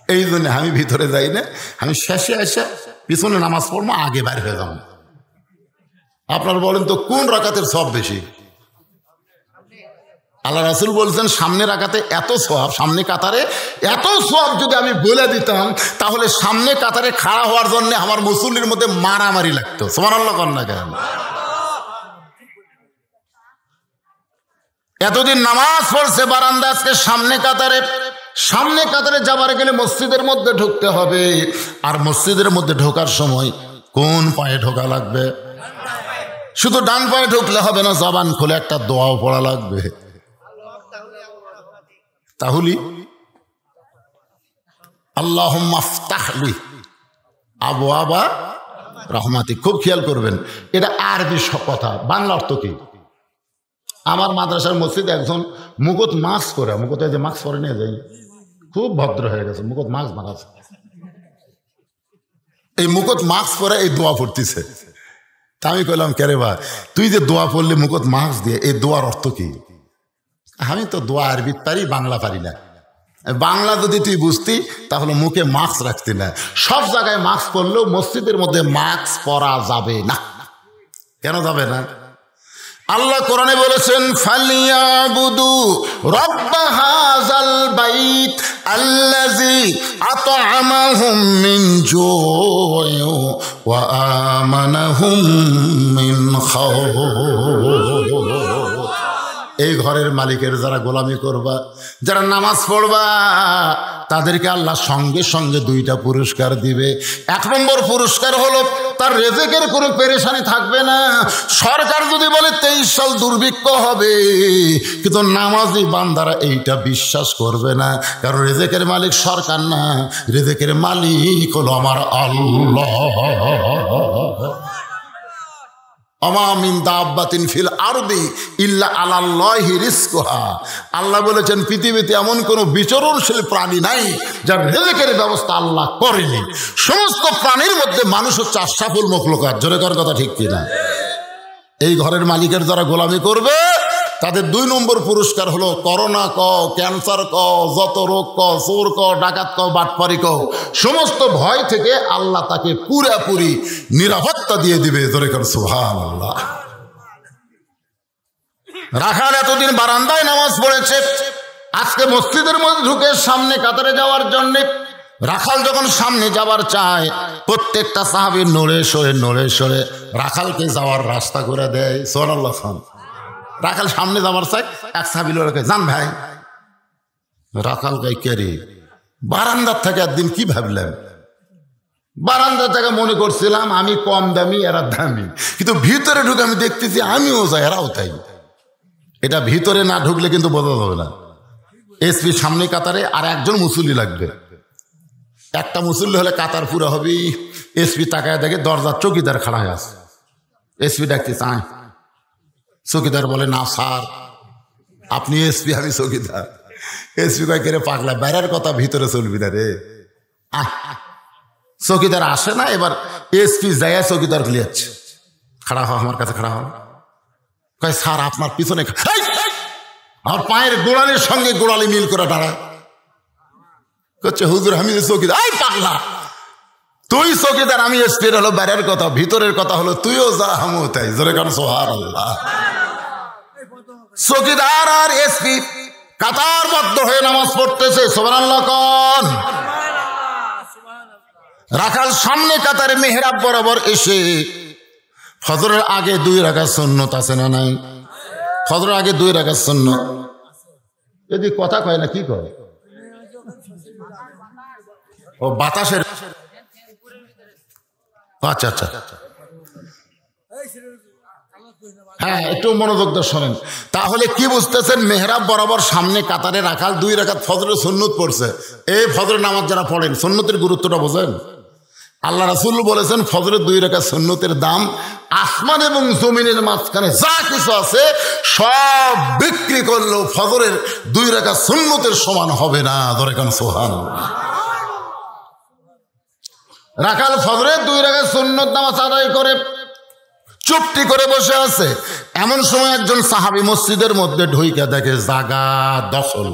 এই জন্য আমি ভিতরে যাই না, আমি শেষে এসে পিছনে নামাজ পড়বো, আগে বাইর হয়ে যাবো। আপনারা বলেন তো কোন রাকাতের সব বেশি? আল্লাহ রাসূল বলছেন সামনে রাকাতে এত সওয়াব, সামনে কাতারে এত সওয়াব যদি আমি বলে দিতাম, তাহলে সামনে কাতারে খাড়া হওয়ার জন্য আমার মুসল্লির মধ্যে মারামারি লাগতো। সুবহানাল্লাহ কর না কেন? এতদিন নামাজ পড়ছে বারান্দা, আজকে সামনে কাতারে। সামনে কাতারে যাবার গেলে মসজিদের মধ্যে ঢুকতে হবে, আর মসজিদের মধ্যে ঢোকার সময় কোন পায়ে ঢোকা লাগবে? শুধু ডান পায়ে ঢুকলে হবে না, জবান খুলে একটা দোয়াও পড়া লাগবে। তাহলে আল্লাহুম্মা ফতাহলি আবওয়াবা রাহমাতিক, খুব খেয়াল করবেন, এটা আরবি কথা, বাংলা অর্থ কি? আমার মাদ্রাসার মসজিদে একজন মুকুট মাস্ক করে, মুকুট যে মাস্ক পরে নিয়ে যাই, খুব ভদ্র হয়ে গেছে, মুকুট মাস্ক মারাছে, এই মুকুট মাস্ক পরে এই দোয়া পড়তেছে। তা আমি কইলাম, কেরে বা তুই যে দোয়া পড়লি মুকুট মাস্ক দিয়ে, এই দোয়ার অর্থ কি? আমি তো দোয়া আরবি পারি, বাংলা পারি না। বাংলা যদি তুই বুঝতি তাহলে মুখে মাস্ক রাখতি না। সব জায়গায় মাস্ক পরলেও মসজিদের মধ্যে মাস্ক পরা যাবে না। কেন যাবে না? আল্লাহ কোরআনে বলেছেন, ফালিয়াবুদু রাব্ব হাযাল বাইত আল্লাযী আত'আমাহুম মিন জু'ইন ওয়া আমানাহুম মিন খাউফ। এই ঘরের মালিকের যারা গোলামি করবা, যারা নামাজ পড়বা, তাদেরকে আল্লাহ সঙ্গে সঙ্গে দুইটা পুরস্কার দিবে। 1 নম্বর পুরস্কার হলো তার রেজেকের কোনো পেরেশানি থাকবে না। সরকার যদি বলে 23 সাল দুর্ভিক্ষ হবে, কিন্তু নামাজি বান্দারা এইটা বিশ্বাস করবে না, কারণ রেজেকের মালিক সরকার না, রেজেকের মালিক হলো আমার আল্লাহ। আমা মিন দাব্বাতিন ফিল আরদি ইল্লা আলাল্লাহি রিজকুহা। আল্লাহ বলেছেন পৃথিবীতে এমন কোনো বিচরণশীল প্রাণী নাই যার রিজকের ব্যবস্থা আল্লাহ করেনি। সমস্ত প্রাণীর মধ্যে মানুষ হচ্ছে আশরাফুল মাখলুকাত। জোরে কর কথা ঠিক কিনা? এই ঘরের মালিকের যারা গোলামি করবে তাদের 2 নম্বর পুরস্কার হলো করোনা ক, ক্যান্সার ক, যত রোগ ক, চোর ক, ডাকাত ক, বাটপারি ক, সমস্ত ভয় থেকে আল্লাহ তাকে পুরোপুরি নিরাপত্তা দিয়ে দিবে। জোরে কর সুবহানাল্লাহ। রাখাল এতদিন বারান্দায় নামাজ পড়েছে, আজকে মসজিদের মধ্যে ঢুকে সামনে কাতারে যাওয়ার জন্য রাখাল যখন সামনে যাবার চায়, প্রত্যেকটা সাহাবী নড়ে সরে রাখালকে যাওয়ার রাস্তা করে দেয়। সুবহানাল্লাহ খান। রাখাল সামনে যাবার চাই, এক সাহাবী লোকে জান ভাই, রাখাল গাই কে রে? বারান্দার থেকে একদিন কি ভাবলাম, বারান্দা থেকে মনে করছিলাম আমি কম দামি এরা দামি, কিন্তু ভিতরে ঢুকে আমি দেখতেছি আমিও যাই এরাও তাই। এটা ভিতরে না ঢুকলে কিন্তু বোঝা যাবে না। এসপি সামনে কাতারে আর একজন মুসল্লি লাগবে। একটা মুসল্লি হলে কাতার পুরো হবে। এসপি তাকায় দেখে দরজার চৌকিদার খাড়া হয়ে আছে। এসপি ডাকতে চায়, চৌকিদার বলে না স্যার আপনি এসপি, আমি চৌকিদার। এসপি কয় কে পাগলা, বাইরের কথা ভিতরে চলবি না রে। চৌকিদার আসে না, এবার এসপি যায় চৌকিদার লিয়াচ্ছে, খাড়া হও আমার কাছে, খাড়া হও। কয় স্যার আপনার পিছনে, আমার পায়ের গোড়ালির সঙ্গে গোড়ালি মিল করে দাঁড়ায়। করছে হুজুর আমি চৌকিদার। আই পাগলা, তুই চৌকিদার, আমি এসপি। হলো বাইরের কথা, ভিতরের কথা হলো তুইও যা আমিও তাই। জোরে কারণ সুবহানাল্লাহ। চৌকিদার আর এসপি কাতারবদ্ধ হয়ে নামাজ পড়তেছে। সুবহানাল্লাহ কোন? রাখাল সামনে কাতারে মেহরাব বরাবর এসে ফজরের আগে 2 রাকাত সুন্নত আছে না নাই? ফজরের আগে 2 রাকাত সুন্নত। যদি কথা কয় না কি কয়? ও বাতাসের। আচ্ছা আচ্ছা, হ্যাঁ একটু মনোযোগ দিয়ে শোনেন। তাহলে কি বুঝতেছেন? মেহরাব বরাবর সামনে কাতারে রাখাল 2 রাকাত ফজরের সুন্নত পড়ছে। এই ফজরের নামাজ যারা পড়েন, সুন্নতের গুরুত্বটা বোঝেন। আল্লাহ রাসূল বলেছেন ফজরের 2 রাকাত সুন্নতের দাম আসমান এবং জমিনের মাঝখানে যা কিছু আছে সব বিক্রি করলেও ফজরের 2 রাকাত সুন্নতের সমান হবে না। ধরে কেন সুবহানাল্লাহ। রাখাল ফজরের 2 রাকাত সুন্নত নামাজ আদায় করে চুপটি করে বসে আছে। এমন সময় একজন সাহাবী মসজিদের মধ্যে ঢুকে দেখে জায়গা দখল।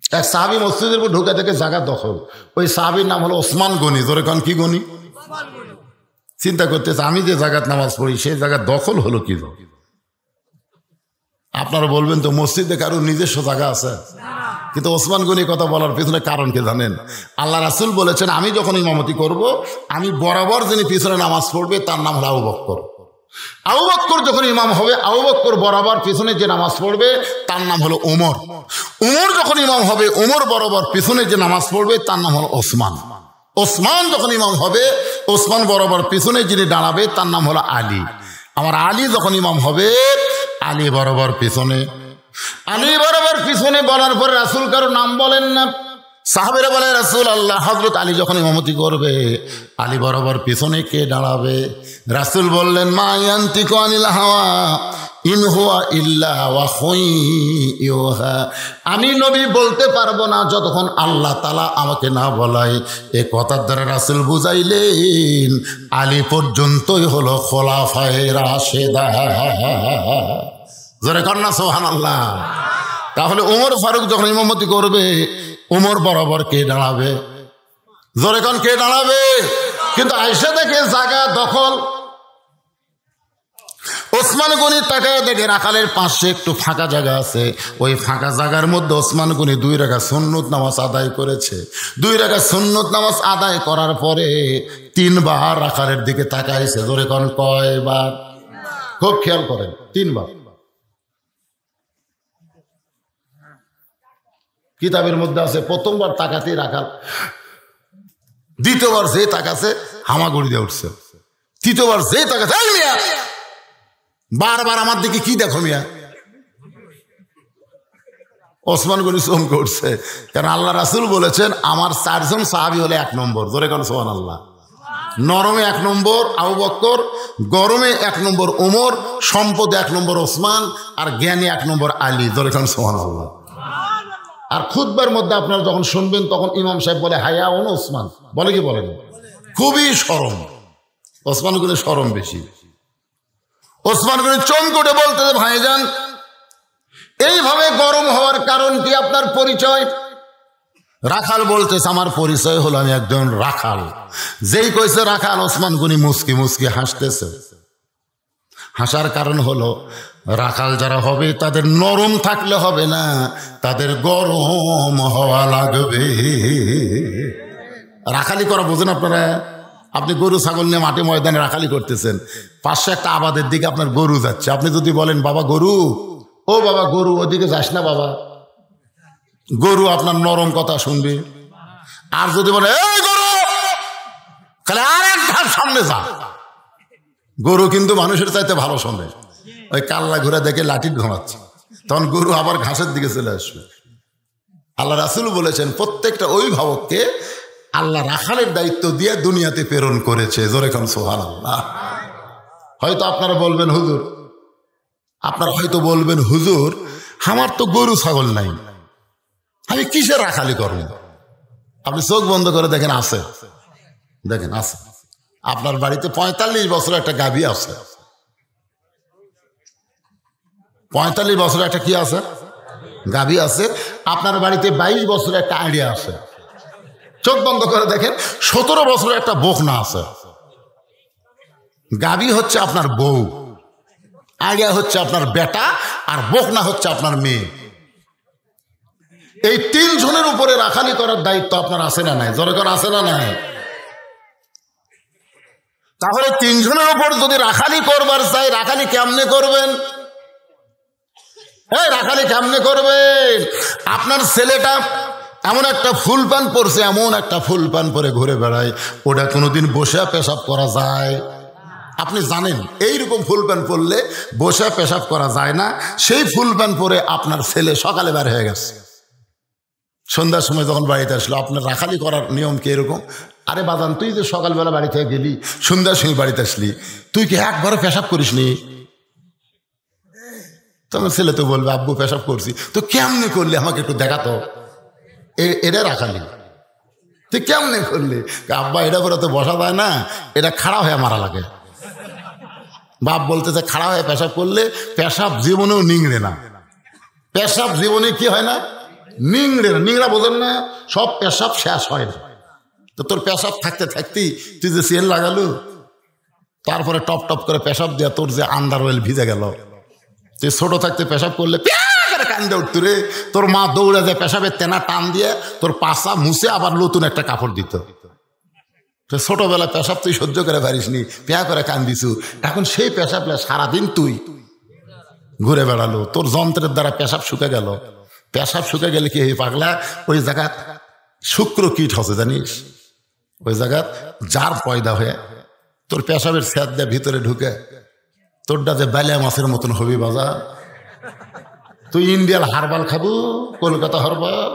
এক সাহাবী মসজিদের মধ্যে ঢুকে দেখে জায়গা দখল। ওই সাহাবীর নাম হলো ওসমান গনি। ধরে কান কি গনি? চিন্তা করতেছে আমি যে জায়গায় নামাজ পড়ি সেই জায়গা দখল হলো কি? আপনারা বলবেন তো মসজিদে কারো নিজস্ব জায়গা আছে, কিন্তু ওসমান গনির কথা বলার পিছনে কারণ কি জানেন? আল্লাহ রাসূল বলেছেন আমি যখন ইমামতি করব, আমি বরাবর যিনি পিছনে নামাজ পড়বে তার নাম হলো আবু বকর। আবু বকর যখন ইমাম হবে, আবু বকর বরাবর পিছনে যে নামাজ পড়বে তার নাম হলো ওমর। ওমর যখন ইমাম হবে, ওমর বরাবর পিছনে যে নামাজ পড়বে তার নাম হলো ওসমান। ওসমান যখন ইমাম হবে, ওসমান বরাবর পিছনে যিনি দাঁড়াবে তার নাম হলো আলী। আমার আলী যখন ইমাম হবে, আলী বরাবর পিছনে। আলী বরাবর পিছনে বলার পরে রাসূল কারো নাম বলেন না। সাহাবীরা বলে রাসূল আল্লাহ, হযরত আলী যখন ইমামতি করবে আলী বরাবর পিছনে কে দাঁড়াবে? রাসূল বললেন মা ইয়ান্তিকু আনিল হাওয়া ইন হুয়া ইল্লা ওয়াহয়ুহা। আমি নবী বলতে পারবো না যতক্ষণ আল্লাহ তাআলা আমাকে না বলায়। এ কথার দ্বারা রাসূল বুঝাইলেন আলী পর্যন্তই হলো খোলাফায়ে রাশেদা। জোরে কন্যা সুবহানাল্লাহ। তাহলে ওমর ফারুক যখন ইমামতি করবে, ওমর বরাবর কে দাঁড়াবে? জোরে কন কে দাঁড়াবে? কিন্তু আয়েশা দেখে জায়গা দখল। ওসমান গনি তাকায় দেখে রাখালের পাশে একটু ফাঁকা জায়গা আছে। ওই ফাঁকা জায়গার মধ্যে ওসমান গনি 2 রাকাত সুন্নত নামাজ আদায় করেছে। 2 রাকাত সুন্নত নামাজ আদায় করার পরে 3 বার রাখালের দিকে তাকাইছে। জোরে কন কয়বার? খুব খেয়াল করেন, 3 বার। কিতাবের মধ্যে আছে প্রথমবার তাকাতেই রাখাল, দ্বিতীয়বার যে তাকাছে হামাগুড়ি দিয়ে উঠছে, তৃতীয়বার যে তাকাছে মিয়া বারবার আমার দিকে কি দেখো মিয়া। ওসমান গনি চমকে উঠছে, কারণ আল্লাহ রাসূল বলেছেন আমার 4 জন সাহাবী হলে 1 নম্বর। জোরে কোন সুবহানাল্লাহ। নরমে 1 নম্বর আবু বকর, গরমে 1 নম্বর ওমর, সম্পদে 1 নম্বর ওসমান, আর জ্ঞানে 1 নম্বর আলী। জোরে কোন সুবহানাল্লাহ। আর খুতবার মধ্যে আপনারা যখন শুনবেন তখন ইমাম সাহেব বলে হায়া ওন ওসমান, বলে কি বলেন? খুবই শরম, ওসমান গনি শরম বেশি। ওসমান গনি চমকে বলতে ভাইজান এইভাবে গরম হওয়ার কারণ কি, আপনার পরিচয়? রাখাল বলতেছে আমার পরিচয় হলো আমি একজন রাখাল। যেই কইছে রাখাল, ওসমান গনি মুস্কি মুস্কি হাসতেছে। হাসার কারণ হলো রাখাল যারা হবে তাদের নরম থাকলে হবে না, তাদের গরম হওয়া লাগবে। রাখালি করা বোঝেন আপনারা? আপনি গরু ছাগল নিয়ে মাঠে ময়দানে রাখালি করতেছেন, পাশে একটা আবাদের দিকে আপনার গরু যাচ্ছে, আপনি যদি বলেন বাবা গরু, ও বাবা গরু ওদিকে যাস না বাবা, গরু আপনার নরম কথা শুনবে। আর যদি বলে এই গরু, তাহলে আর এক ধাপ সামনে যা, গরু কিন্তু মানুষের চাইতে ভালো শোনে। ওই কাল্লা ঘুরে দেখে লাঠি ঘোরাচ্ছে, তখন গরু আবার ঘাসের দিকে চলে আসবে। আল্লাহ রাসূল বলেছেন প্রত্যেকটা অভিভাবককে আল্লাহ রাখালের দায়িত্ব দিয়ে দুনিয়াতে প্রেরণ করেছে। জোরে কোন সুবহানাল্লাহ। হয়তো আপনারা বলবেন হুজুর, আপনারা হয়তো বলবেন হুজুর আমার তো গরু ছাগল নাই, আমি কিসের রাখালি করব? আপনি চোখ বন্ধ করে দেখেন আছে, দেখেন আছে। আপনার বাড়িতে 45 বছর একটা গাভী আছে, 45 বছর একটা কি আছে? গাভী আছে। আপনার বাড়িতে 22 বছর একটা আইডিয়া আছে। চোখ বন্ধ করে দেখেন 17 বছরের একটা বকনা আছে। গাভী হচ্ছে আপনার বউ, আইডিয়া হচ্ছে আপনার বেটা, আর বকনা হচ্ছে আপনার মেয়ে। এই 3 জনের উপরে রাখালি করার দায়িত্ব আপনার আছে না নাই? জোরে করে আছে না নাই? তাহলে 3 জনের উপর যদি রাখালি করবার চাই, রাখালি কেমনে করবেন? এই রাখালি কেমনে করবেন? আপনার ছেলেটা এমন একটা ফুল প্যান্ট পরছে, এমন একটা ফুল প্যান্ট পরে ঘুরে বেড়ায়, ওটা কোনোদিন বসে পেশাব করা যায়? আপনি জানেন এইরকম ফুল প্যান্ট পরলে বসে পেশাব করা যায় না। সেই ফুল প্যান্ট পরে আপনার ছেলে সকালে বের হয়ে গেছে, সন্ধ্যার সময় যখন বাড়িতে আসলো, আপনার রাখালি করার নিয়ম কি এরকম? আরে বাজান তুই যে সকালবেলা বাড়ি থেকে গেলি, সন্ধ্যার সময় বাড়িতে আসলি, তুই কি একবারও পেশাব করিস নি? তখন ছেলে তো বলবে আব্বু পেশাব করছি। তো কেমনে করলে আমাকে একটু দেখাতো। এটা রাখালি। তুই কেমনে করলি? আব্বা এটা করে তো বসা যায় না, এটা খাড়া হয়ে মারা লাগে। বাপ বলতেছে খাড়া হয়ে পেশাব করলে পেশাব জীবনেও নিংড়ে না। পেশাব জীবনে কি হয় না? নিংড়ে না। নিংড়া বোঝেন না? সব পেশাব শেষ হয় না। তো তোর পেশাব থাকতে থাকতেই তুই যে সেল লাগালু, তারপরে টপ টপ করে পেশাব দিয়ে তোর যে আন্ডার অয়েল ভিজে গেল। তুই ছোট থাকতে পেশাব করলে কান্দে উঠত রে, তোর মা দৌড়ে যায় পেশাবের তেনা টান দিয়ে তোর পাশা মুছে আবার নতুন একটা কাপড় দিত। ছোটবেলা পেশাব তুই সহ্য করে পারিস নি, পেয়া করে কান্দিছু, এখন সেই পেশাবটা সারাদিন তুই ঘুরে বেড়ালো, তোর যন্ত্রের দ্বারা পেশাব শুকে গেল। পেশাব শুকে গেলে কি হয়ে পাগলা, ওই জায়গা শুক্র কীট হচ্ছে জানিস, ওই জায়গা জার পয়দা হয়ে তোর পেশাবের স্যাদ দিয়ে ভিতরে ঢুকে তোরটা যে বেলা মাছের মতন হবি বাজার। তুই ইন্ডিয়ার হারবাল খাবো, কলকাতা হারবাল।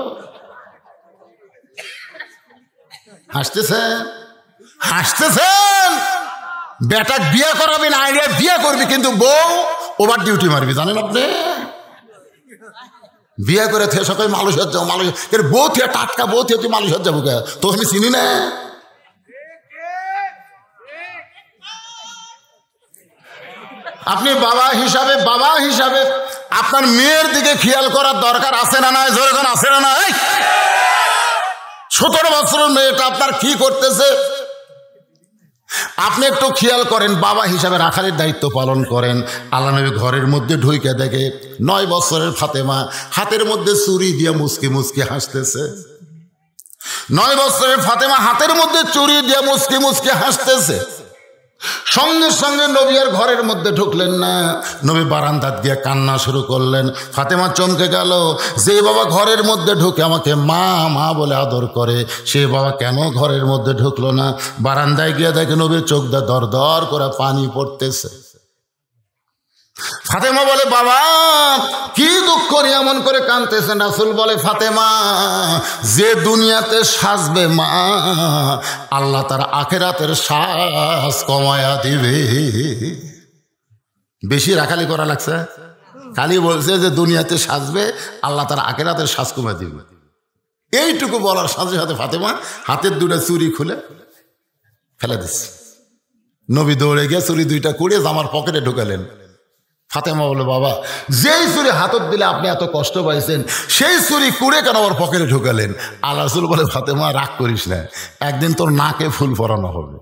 হাসতেছেন হাসতেছেন। বেটা বিয়ে করাবি না, আইডিয়া বিয়ে করবি, কিন্তু বউ ওভার ডিউটি মারবি, জানেন আপনি? বিয়ে করে থে সকালে মালয়েশিয়া যাও, মালয়েশিয়া বউ থিয়ে টাটকা বউ থিয়ে তুই মালয়েশিয়া যাবো কে? তো আমি চিনি না। আপনি বাবা হিসাবে আপনার মেয়ের দিকে খেয়াল করার দরকার আছে না নাই? জোরে কোন আছে না নাই? 17 বছরের মেয়েটা আপনার কি করতেছে আপনি একটু খেয়াল করেন। বাবা হিসাবে রাখালের দায়িত্ব পালন করেন। আল্লাহ নবী ঘরের মধ্যে ঢুকে দেখে 9 বছরের ফাতেমা হাতের মধ্যে চুরি দিয়ে মুসকি মুসকি হাসতেছে। 9 বছরের ফাতেমা হাতের মধ্যে চুরি দিয়ে মুসকি মুসকি হাসতেছে। সঙ্গে সঙ্গে নবী আর ঘরের মধ্যে ঢুকলেন না, নবী বারান্দাত গিয়ে কান্না শুরু করলেন। ফাতেমা চমকে গেল, যে বাবা ঘরের মধ্যে ঢুকে আমাকে মা মা বলে আদর করে, সে বাবা কেন ঘরের মধ্যে ঢুকলো না? বারান্দায় গিয়ে দেখে নবীর চোখ দিয়ে দর দর করে পানি পড়তেছে। ফাতেমা বলে, বাবা কি দুঃখ নিয়ে এমন করে কাঁদতেছেন? রাসূল বলে, ফাতেমা, যে দুনিয়াতে সাজবে মা, আল্লাহ তার আখিরাতের শ্বাস কমায়া দিবে। বেশি রাখালি করা লাগছে? খালি বলছে যে দুনিয়াতে সাজবে, আল্লাহ তার আখিরাতের শ্বাস কমায়া দিবে। এইটুকু বলার সাথে সাথে ফাতেমা হাতের দুটা চুরি খুলে ফেলে দিচ্ছে। নবী দৌড়ে গিয়ে চুরি দুইটা কুড়িয়ে জামার পকেটে ঢুকালেন। ফাতেমা বলে, বাবা যেই চুরি হাতত দিলে আপনি এত কষ্ট পাইছেন, সেই চুরি কুড়ে কেন আমার পকেটে ঢুকালেন? আল্লাহ রাসূল বলে, ফাতেমা রাগ করিস না, একদিন তোর নাকে ফুল পরানো হবে,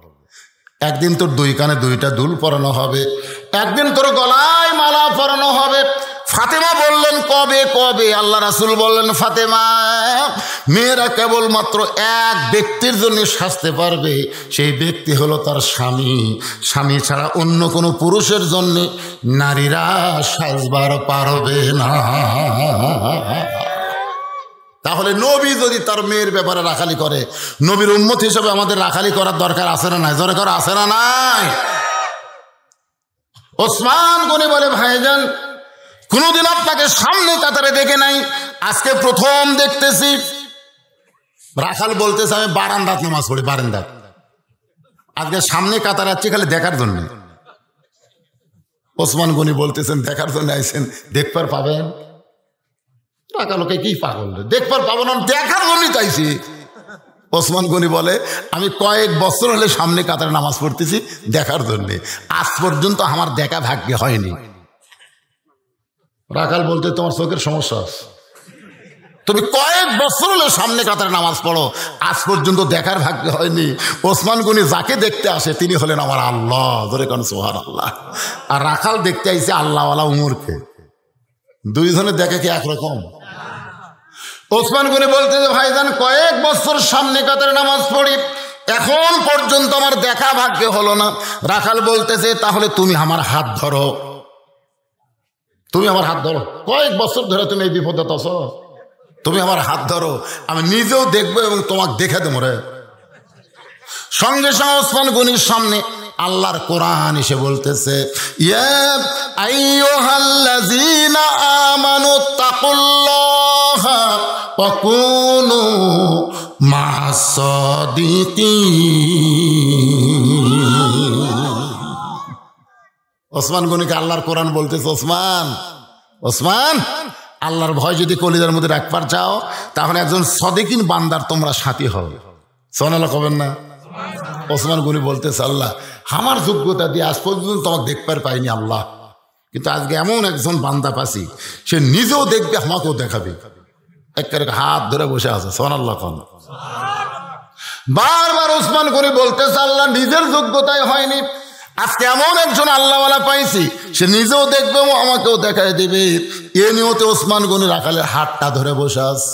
একদিন তোর দুই কানে দুইটা দুল পরানো হবে, একদিন তোর গলায় মালা পরানো হবে। ফাতেমা বললেন, কবে কবে? আল্লাহ রাসূল বললেন, ফাতেমা, মেয়েরা কেবলমাত্র এক ব্যক্তির জন্য সাজতে পারবে, সেই ব্যক্তি হলো তার স্বামী। স্বামী ছাড়া অন্য কোনো পুরুষের জন্য নারীরা সাজবার পারবে না। তাহলে নবী যদি তার মেয়ের ব্যাপারে রাখালি করে, নবীর উম্মত হিসেবে আমাদের রাখালি করার দরকার আছে না নাই? জোরে করে আছে না নাই? ওসমান গনি বলে, ভাইজান কোনোদিন আপনাকে সামনে কাতারে দেখে নাই, আজকে প্রথম দেখতেছি। রাখাল বলতেছে, আমি বারান্দাত নামাজ পড়ি, বারান্দাত। আজকে সামনে কাতারে আসছি খালি দেখার জন্য। ওসমান গনি বলতেছেন, দেখার জন্য আইছেন, দেখবার পাবেন? রাখালকে কি পাগল, দেখবার পাবো না, দেখার জন্যই চাইছি। ওসমান গনি বলে, আমি কয়েক বছর হলে সামনে কাতারে নামাজ পড়তেছি দেখার জন্য, আজ পর্যন্ত আমার দেখা ভাগ্যে হয়নি। রাখাল বলতে, তোমার চোখের সমস্যা আছে, তুমি কয়েক বছর হলে সামনে কাতারে নামাজ পড়ো, আজ পর্যন্ত দেখার ভাগ্য হয়নি। ওসমান গনি যাকে দেখতে আসে তিনি হলেন আমার আল্লাহ, ধরে কোন সুবহানাল্লাহ। আর রাখাল দেখতে আইছে আল্লাহওয়ালা উমরকে। দুইজনের দেখা কি একরকম? ওসমান গনি বলতে, ভাইজান কয়েক বছর সামনে কাতারে নামাজ পড়ি, এখন পর্যন্ত আমার দেখা ভাগ্য হলো না। রাখাল বলতেছে, তাহলে তুমি আমার হাত ধরো, তুমি আমার হাত ধরো, কয়েক বছর ধরে তুমি এই বিপদে আছো, তুমি আমার হাত ধরো, আমি নিজেও দেখবো এবং তোমাকে দেখে দেবো রে। সঙ্গে সঙ্গে ওসমান গনির সামনে আল্লাহর কোরআন এসে বলতেছে, ইয়া আইয়ুহাল্লাযীনা আমানু তাকুল্লাহা ওয়া কুনু মা'আস সাদিকিন। ওসমান গনিকে আল্লাহর কোরআন বলতেছে, ওসমান, ওসমান, আল্লাহর ভয় যদি কলিজার মধ্যে রাখবার চাও, তাহলে একজন সাদিকিন বান্দার তোমরা সাথী হও। সুবহানাল্লাহ কবেন না? ওসমান গনি বলতেছে, আল্লাহ আমার যোগ্যতা দিয়ে আজ পর্যন্ত তোমাকে দেখবার পাইনি আল্লাহ, কিন্তু আজকে এমন একজন বান্দা পাচ্ছি, সে নিজেও দেখবে আমাকেও দেখাবে। একেবারে হাত ধরে বসে আছে। সুবহানাল্লাহ কোন? বারবার ওসমান গনি বলতেছে, আল্লাহ নিজের যোগ্যতায় হয়নি, আজকে এমন একজন আল্লাহওয়ালা পাইছি, সে নিজেও দেখবে আমাকেও দেখায় দেবে। এ নিয়তে ওসমান গনি রাখালের হাতটা ধরে বসে আছে।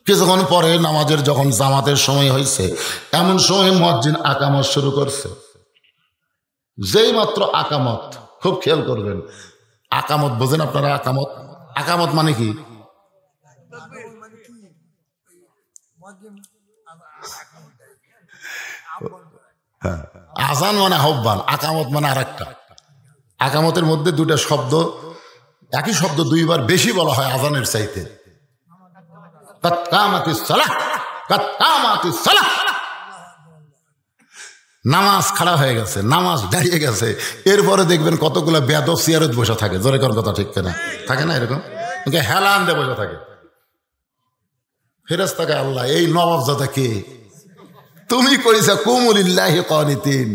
কিছুক্ষণ পরে নামাজের যখন জামাতের সময় হয়েছে, এমন সময় মুয়াজ্জিন আকামত শুরু করছে। যেই মাত্র আকামত, খুব খেয়াল করবেন, আকামত বোঝেন আপনারা? আকামত, আকামত মানে কি? হ্যাঁ, আজান মানে আহ্বান, আকামত মানে আর একটা। আকামতের মধ্যে দুটা শব্দ, একই শব্দ দুইবার বেশি বলা হয় আজানের চাইতে। কাদ কামাতিস সালাহ, কাদ কামাতিস সালাহ। নামাজ খাড়া হয়ে গেছে, নামাজ দাঁড়িয়ে গেছে, এরপরে দেখবেন কতগুলো বেয়াদব সিয়ারত বসে থাকে। জোরে কোন কথা ঠিক কিনা? থাকে না এরকম? হেলান দিয়ে বসে থাকে। ফেরেশতাকে আল্লাহ, এই নবাবজাদা কে? তুমি করেছ কুমুলিল্লাহি কানিতিন।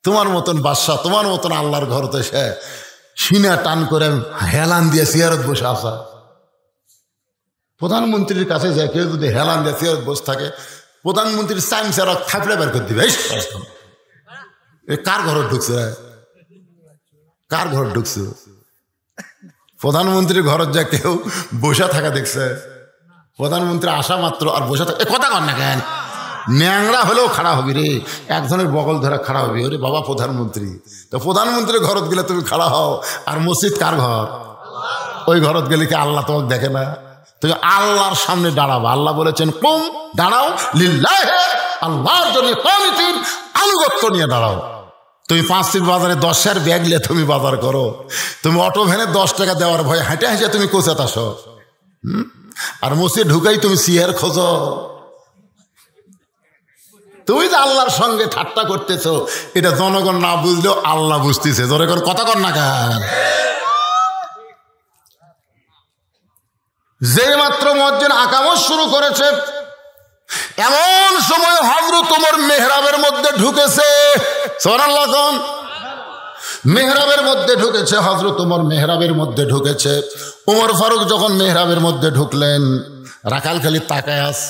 তোমার মতন বাদশা, তোমার মতন আল্লাহর ঘর তো সে সিনা টান করে হেলান দিয়ে সিয়ারত বসে আসা। প্রধানমন্ত্রীর কাছে যায় কেউ যদি হেলান দিয়ে সিয়ারত বসে থাকে, প্রধানমন্ত্রীর চামচারা থাপড়ে বের করে দিবে। কার ঘর ঢুকছে? কার ঘর ঢুকছে? প্রধানমন্ত্রীর ঘর যা কেউ বসে থাকা দেখছে? প্রধানমন্ত্রী আসা মাত্র আর বসে থাকে, কথা কর না কেন? ন্যাংরা হলেও খাড়া হবি রে, একজনের বগল ধরে খাড়া হবি। ওরে বাবা প্রধানমন্ত্রী, তো প্রধানমন্ত্রীর ঘরত গেলে তুমি খাড়া হও, আর মসজিদ কার ঘর? ওই ঘরত গেলে কি আল্লাহ তোমাকে দেখে না? তুমি আল্লাহর সামনে দাঁড়াবো। আল্লাহ বলেছেন কুম, দাঁড়াও লিল্লাহে, আল্লাহর জন্য কমিটির আনুগত্য নিয়ে দাঁড়াও। তুমি 5 ফিট বাজারে 10 ব্যাগ নিয়ে তুমি বাজার করো, তুমি অটো ভ্যানে 10 টাকা দেওয়ার ভয়ে হেঁটে হেঁটে তুমি কোচাত আসো, আর মসজিদ ঢুকাই তুমি সিয়ার খোঁজো। তুমি যে আল্লাহর সঙ্গে ঠাট্টা করতেছ, এটা জনগণ না বুঝলেও আল্লাহ বুঝতেছে। জনগণ কথা কর না কেন? যে মাত্র মুয়াজ্জিন আকামত শুরু করেছে, এমন সময় হযরত ওমর মেহরাবের মধ্যে ঢুকেছে। সুবহানাল্লাহ। কোন মেহরাবের মধ্যে ঢুকেছে? হযরত ওমর মেহরাবের মধ্যে ঢুকেছে। ওমর ফারুক যখন মেহরাবের মধ্যে ঢুকলেন, রাখাল খালি তাকায় আস,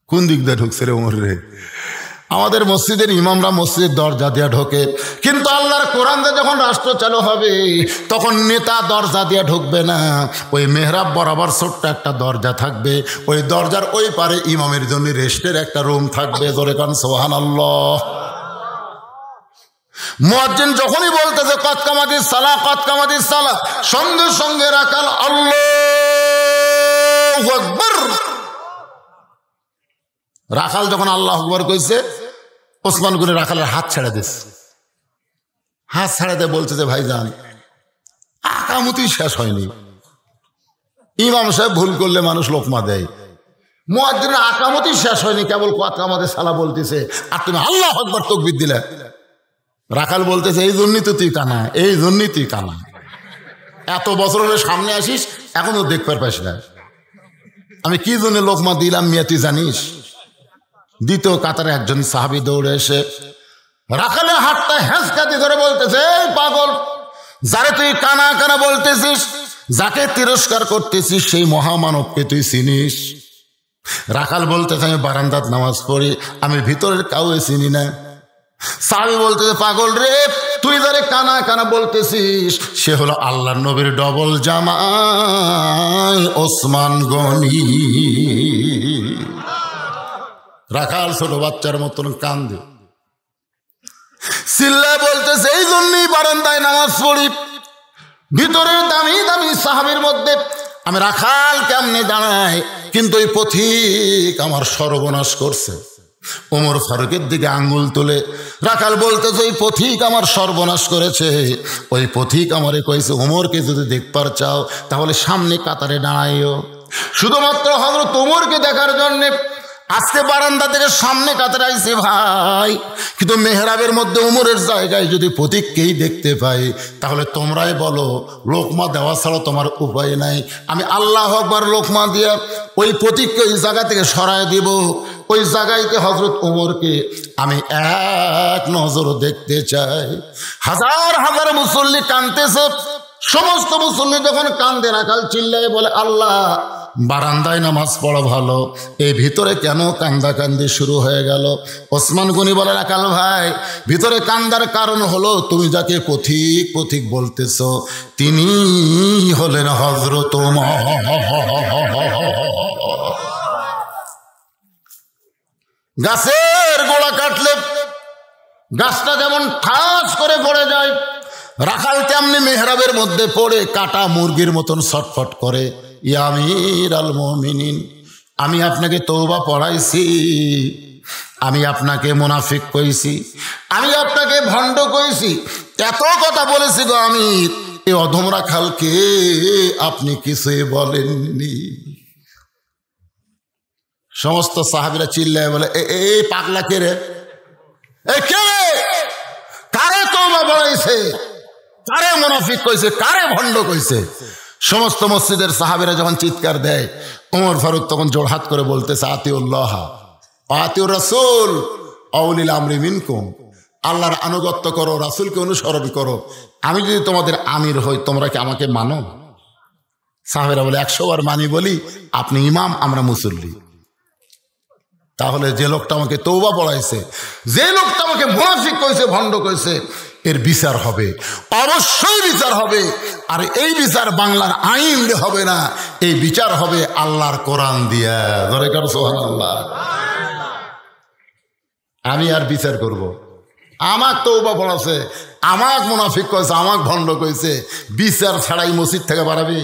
কোন দিক দিয়ে ঢুকছে রে ওমর রে? আমাদের মসজিদের ইমামরা মসজিদের দরজা দিয়ে ঢোকে, কিন্তু আল্লাহর কোরআন দিয়ে যখন রাষ্ট্র চালু হবে তখন নেতা দরজা দিয়ে ঢুকবে না। ওই মেহরাব বরাবর ছোট্ট একটা দরজা থাকবে, ওই দরজার ওই পারে ইমামের জন্য রেস্টের একটা রুম থাকবে। জোরে কান সুবহানাল্লাহ। মুয়াজ্জিন যখনই বলতেছে কদ কামাতিস সালাহ, কদ কামাতিস সালাহ, সঙ্গে সঙ্গে রাখাল আল্লাহু আকবার। রাখাল যখন আল্লাহু আকবার কইছে, ওসমান গনি রাখালের হাত ছেড়ে দিস। হাত ছেড়ে দিয়ে বলছে যে ভাইজান, আকামতি শেষ হয়নি। ইমাম সাহেব ভুল করলে মানুষ লোকমা দেয়, মুয়াজ্জিনের আকামতি শেষ হয়নি, কেবল কদ কামাতিস সালাহ বলতেছে, আর তুমি আল্লাহু আকবার তাকবীর দিলে। রাখাল বলতেছে এই জন্যই তো তুই কানা, এই জন্যই তুই কানা। এত বছর হলে সামনে আসিস, এখনো দেখতে পাস না। আমি কি জন্য লোকমা দিলাম মিয়া তুই জানিস? দ্বিতীয় কাতারে একজন সাহাবী দৌড়ে এসে রাখালের হাতটা হেঁচকাতি ধরে বলতেছে, এই পাগল, যারে তুই কানা কানা বলতেছিস, যাকে তিরস্কার করতেছিস, সেই মহামানবকে তুই চিনিস? রাখাল বলতেছে আমি বারান্দাত নামাজ পড়ি, আমি ভিতরের কাউকে চিনি না। সাহাবী বলতেছে পাগল রে, তুই যারে কানা কানা বলতেছিস, সে হলো আল্লাহর নবীর ডবল জামাই ওসমান গনি। রাখাল ছোট বাচ্চার মতন কান্দে, চিল্লা বলতেছে এই জন্যই বারান্দায় নামাজ পড়ি, ভিতরের দামি দামি সাহাবীর মধ্যে আমি রাখাল কেমনে দাঁড়াই, কিন্তু এই পথিক আমার সর্বনাশ করছে। ওমর ফারুকের দিকে আঙ্গুল তুলে রাখাল বলতেছে ওই পথিক আমার সর্বনাশ করেছে, ওই পথিক আমারে কইছে ওমরকে যদি দেখবার চাও তাহলে সামনে কাতারে দাঁড়াইও। শুধুমাত্র হযরত ওমরকে দেখার জন্যে আজকে বারান্দা থেকে সামনে কাতারে আইছে ভাই, কিন্তু মেহরাবের মধ্যে ওমরের জায়গায় যদি পথিককেই দেখতে পাই, তাহলে তোমরাই বলো লোকমা দেওয়া ছাড়া তোমার উপায় নাই। আমি আল্লাহু আকবার লোকমা দিয়া ওই পথিককে ওই জায়গা থেকে সরায় দিব, ওই জায়গাইতে হযরত ওমরকে আমি এক নজর দেখতে চাই। হাজার হাজার মুসল্লি কাঁদতেছে, সমস্ত মুসল্লি যখন কান্দে, রাখাল চিল্লায় বলে আল্লাহ, বারান্দায় নামাজ পড়া ভালো, এই ভিতরে কেন কান্দা কান্দি শুরু হয়ে গেল? ওসমান গনি বলে রাখাল ভাই, ভিতরে কান্দার কারণ হলো তুমি যাকে পথিক পথিক বলতেছ তিনি হলেন হযরত ওমর। গাছের গোড়া কাটলে গাছটা যেমন ঠাস করে পড়ে যায়, রাখাল তেমনি মেহরাবের মধ্যে পড়ে কাটা মুরগির মতন ছটফট করে। ইয়া আমির আল মুমিনিন, আমি আপনাকে তওবা পড়াইছি, আমি আপনাকে মুনাফিক কইছি, আমি আপনাকে ভণ্ড কইছি, এত কথা বলেছি গো আমির, এই অধম রাখালকে আপনি কিছুই বলেননি। সমস্ত সাহাবীরা চিল্লায় বলে এই পাগলা কে রে, কে রে, কারে তওবা পড়াইছে, কারে মুনাফিক কইছে, কারে ভণ্ড কইছে? সমস্ত মসজিদের সাহাবীরা যখন চিৎকার দেয়, ওমর ফারুক তখন জোড়হাত করে বলতেছে আতিউল্লাহ আতিউর রাসূল আউলিল আমরি মিনকুম, আল্লাহর আনুগত্য করো, রাসূলকে অনুসরণ করো। আমি যদি তোমাদের আমির হই, তোমরা কি আমাকে মানো? সাহাবীরা বলে 100 বার মানি বলি, আপনি ইমাম, আমরা মুসল্লি। তাহলে যে লোকটা আমাকে তওবা পড়াইছে, যে লোকটা আমাকে মুনাফিক কইছে, ভণ্ড কইছে, এর বিচার হবে, অবশ্যই বিচার হবে। আর এই বিচার বাংলার আইন হবে না, এই বিচার হবে আল্লাহর কোরআন দিয়া। ধরে কার সুবহানাল্লাহ। আমি আর বিচার করব? আমাক তওবা পড়াছে, আমাক মুনাফিক কইছে, আমাক ভণ্ড কইছে, বিচার ছাড়াই মসজিদ থেকে বাড়াবি?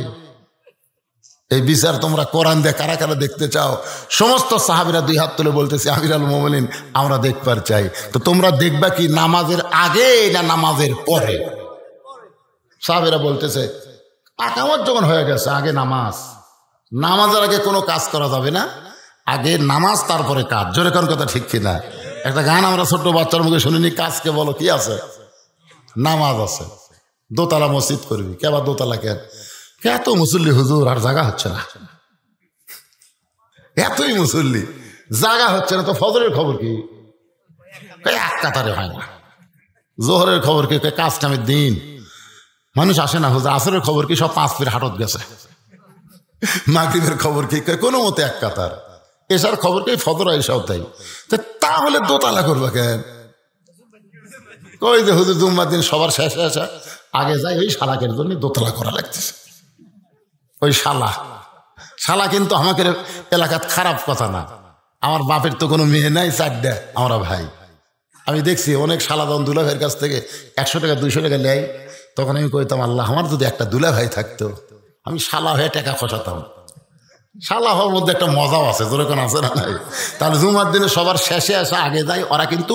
এই বিচার তোমরা কোরআন দিয়ে কারা কারা দেখতে চাও? সমস্ত সাহাবীরা দুই হাত তুলে বলতেছে আমিরুল মুমিনিন আমরা দেখবার চাই। তো তোমরা দেখবা কি নামাজের আগে না নামাজের পরে? সাহাবীরা বলতেছে আকামত যখন হয়ে গেছে আগে নামাজ, নামাজের আগে কোনো কাজ করা যাবে না, আগে নামাজ তারপরে কাজ। জোরে কোন কথা ঠিক কিনা? একটা গান আমরা ছোট্ট বাচ্চার মুখে শুনিনি, কাজকে বলো কি আছে? নামাজ আছে। দোতলা মসজিদ করবি, কেবা দোতলা কেন? এত মুসল্লি হুজুর আর জায়গা হচ্ছে না, এতই মুসল্লি জায়গা হচ্ছে না। তো ফজরের খবর কি? এক কাতারে হয় না। জোহরের খবর কি? কাজ কামের দিন মানুষ আসে না হুজুর। আসরের খবর কি? সব 5 ফিট হাটত গেছে। মাগরিবের খবর কি? কোনো মতে এক কাতার। এসার খবর কি? ফজর এসাও তাই। তাহলে দোতলা করবে কেন? কই যে হুজুর জুম্মার দিন সবার শেষে আসা আগে যায়, ওই শালাকের জন্য দোতলা করা লাগতেছে। ওই শালা কিন্তু আমাকে এলাকাত খারাপ কথা না। আমার বাপের তো কোনো মেয়ে নাই, 4টা আমরা ভাই। আমি দেখছি অনেক শালা যখন দুলা ভাইয়ের কাছ থেকে 100 টাকা 200 টাকা নেয়, তখন আমি কইতাম আল্লাহ আমার যদি একটা দুলা ভাই থাকতো, আমি শালা হয়ে টাকা ফসাতাম। শালা হওয়ার মধ্যে একটা মজাও আছে, যেরকম আছে না নাই? তাহলে জুমার দিনে সবার শেষে আসা আগে যায়, ওরা কিন্তু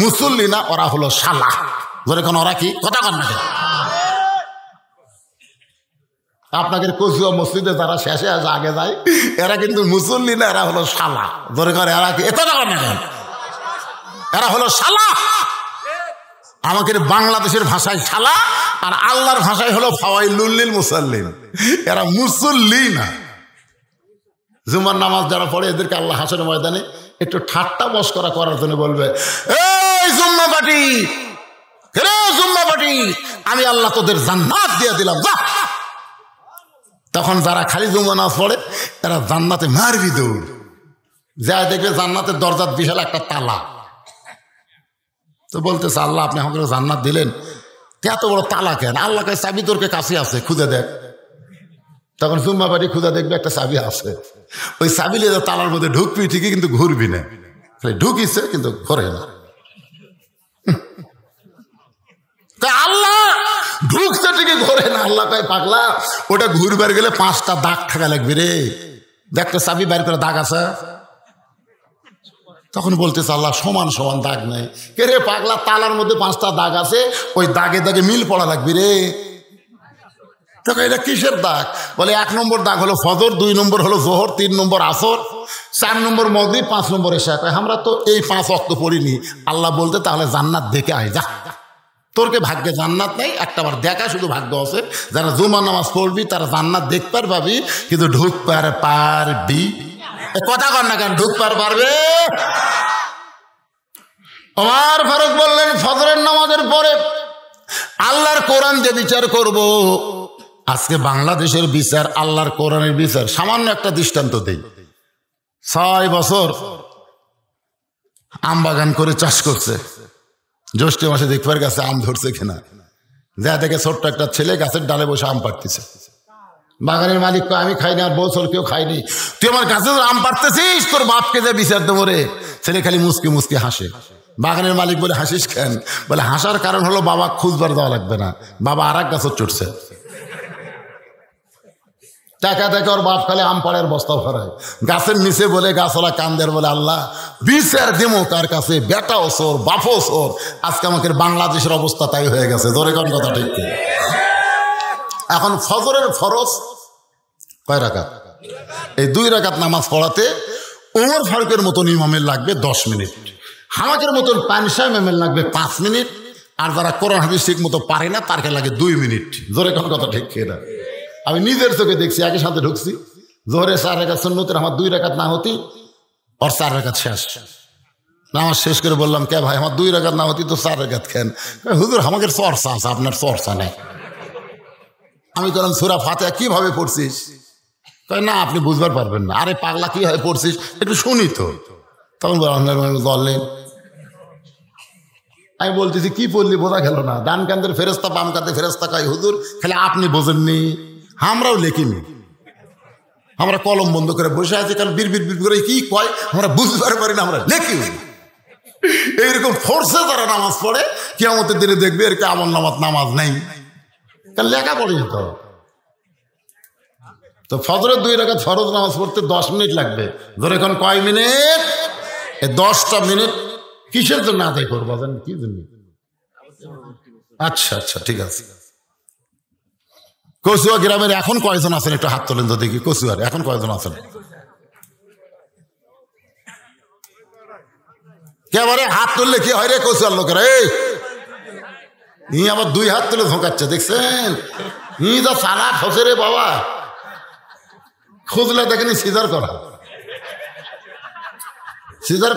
মুসল্লি না, ওরা হলো শালা। যেরকম ওরা কি কথা কন না? আপনাকে কচুয়া মসজিদে যারা শেষে আসে আগে যায়, এরা কিন্তু মুসল্লি না, এরা হলো শালা। ধরে করে এরা কি এটা কন না? এরা হলো শালা। আমাদের বাংলাদেশের ভাষায় শালা, আর আল্লাহর ভাষায় হলো ফাওয়াইলুল লিল মুসাল্লিন। এরা মুসল্লি না। জুমার নামাজ যারা পড়ে এদেরকে আল্লাহ হাসরের ময়দানে একটু ঠাট্টা মশকরা করার জন্য বলবে, এই জুম্মা পাটি, হে জুম্মা পাটি, আমি আল্লাহ তোদের জান্নাত দিয়ে দিলাম যা। তখন যারা খালি জুম্মা নামাজ পড়ে তারা জান্নাতে মারবি দৌড়, যা দেখবে জান্নাতের দরজার বিশাল একটা তালা। তো বলতেছে আল্লাহ আপনি আমাকে জান্নাত দিলেন, এত বড় তালা কেন? আল্লাহকে চাবি তোরকে কাছে আছে, খুঁজে দেখ। তখন জুম্মা বাড়ি খুঁজে দেখবে একটা চাবি আছে, ওই চাবি নিয়ে তালার মধ্যে ঢুকবি ঠিকই, কিন্তু ঘুরবি না। ঢুকিছে কিন্তু ঘরে না। আল্লাহ ঢুকছে ঠিকই ঘরে না। আল্লাহ কয় পাগলা, ওটা ঘুরবার গেলে 5টা দাগ থাকা লাগবে রে, দেখতে চাবি বাইর করে দাগ আছে। তখন বলতেছে আল্লাহ সমান সমান দাগ নাই। কে রে পাগলা, তালার মধ্যে 5টা দাগ আছে, ওই দাগে দাগে মিল পড়া লাগবে রে। তখন এটা কিসের দাগ? বলে 1 নম্বর দাগ হলো ফজর, 2 নম্বর হলো জোহর, 3 নম্বর আসর, 4 নম্বর মাগরিব, 5 নম্বর এশা। আমরা তো এই 5 ওয়াক্ত পড়িনি। আল্লাহ বলতে তাহলে জান্নাত দেখে আয় যা। তোরকে ভাগ্যে জান্নাত নেই, একটাবার দেখা শুধু ভাগ্য আছে। যারা জুমার নামাজ পড়বি তারা জান্নাত দেখবার পাবি, কিন্তু ঢুকবার পারবি? কথা কর না কেন? ঢুকবার পারবে? ওমর ফারুক বললেন ফজরের নামাজের পরে আল্লাহর কোরআন যে বিচার করব, আজকে বাংলাদেশের বিচার আল্লাহর কোরআনের বিচার। সামান্য একটা দৃষ্টান্ত দেই। 6 বছর আম বাগান করে চাষ করছে, জ্যৈষ্ঠ মাসে দেখবার গাছে আম ধরছে কিনা, যা দেখে ছোট্ট একটা ছেলে গাছের ডালে বসে আম পাড়তেছে। বাগানের মালিক কয় আমি খাইনি, আর বছর কেউ খাইনি, তুই আমার গাছে আম পাড়তেছিস, তোর বাপকে যে বিচার দেবো রে। ছেলে খালি মুসকি মুসকি হাসে। বাগানের মালিক বলে হাসিস কেন? বলে হাসার কারণ হলো বাবা খুঁজবার দেওয়া লাগবে না, বাবা আর এক গাছও চড়ছে। টাকা থেকে ওর বাপ খালি আম পাড়ের বস্তা ভরায়, গাছের নিচে বলে গাছওয়ালা কান্দের বলে আল্লাহ বিচার দেবো কার কাছে? বেটাও চোর, বাপও চোর। আজকে আমাদের বাংলাদেশের অবস্থা তাই হয়ে গেছে। ধরে কোন কথা ঠিক? এখন ফজরের ফরজ কয় রাকাত? এই 2 রাকাত নামাজ পড়াতে ওমর ফারুকের মতন ইমামের লাগবে 10 মিনিট, হামাকের মতন পানসা ইমামের লাগবে 5 মিনিট, আর যারা কোরআন হাদিস ঠিক মতো পারে না তারকে লাগে 2 মিনিট। জোরে কোন কথা ঠিক কিনা? আমি নিজের চোখে দেখছি, একই সাথে ঢুকছি, জোহরে 4 রাকাত সুন্নতের আমার 2 রাকাত না হতি, আর 4 রাকাত শেষ। নামাজ শেষ করে বললাম কে ভাই আমার 2 রাকাত না হতি তো 4 রাকাত কেন? হুজুর আমাদের চর্চা আছে, আপনার চর্চা নেই। আমি বললাম সূরা ফাতিহা কিভাবে পড়ছিস? কয় না আপনি বুঝবার পারবেন না। আরে পাগলা কিভাবে পড়ছিস একটু শুনি তো। তখন বললেন, আমি বলতেছি কি পড়লি বোঝা গেল না? ডান কান্দের ফেরেস্তা বাম কান্দে ফেরেস্তা কয় হুজুর খালি আপনি বোঝেননি, আমরাও লেখিনি। আমরা কলম বন্ধ করে বসে আছি, কারণ বিড় বিড় বিড় করে কি কয় আমরা বুঝতে পারি না, আমরা লেখি। এইরকম ফোর্সে তারা নামাজ পড়ে, কিয়ামতের দিনে দেখবে এর আমল নামাজ নেই, কারণ লেখা পড়েনি তো। তো ফজরের 2 রাকাত ফরজ নামাজ পড়তে 10 মিনিট লাগবে। ধরে এখন কয় মিনিট? 10টা মিনিট কিসের জন্য আদায় করবো, জানেন কি জন্য? আচ্ছা আচ্ছা, ঠিক আছে। কচুয়া গ্রামের এখন কয়জন আছেন একটু হাত তোলেন তো দেখি। কচুয়ার এখন কয়জন আছেন? কেবারে হাত তুললে কি হয় রে কচুয়ার লোকেরা? এই আবার 2 হাত তুলে ঝোঁকাচ্ছে, দেখছেন? যা চালাক হচ্ছে রে বাবা, খুঁজলে দেখেনি সিজার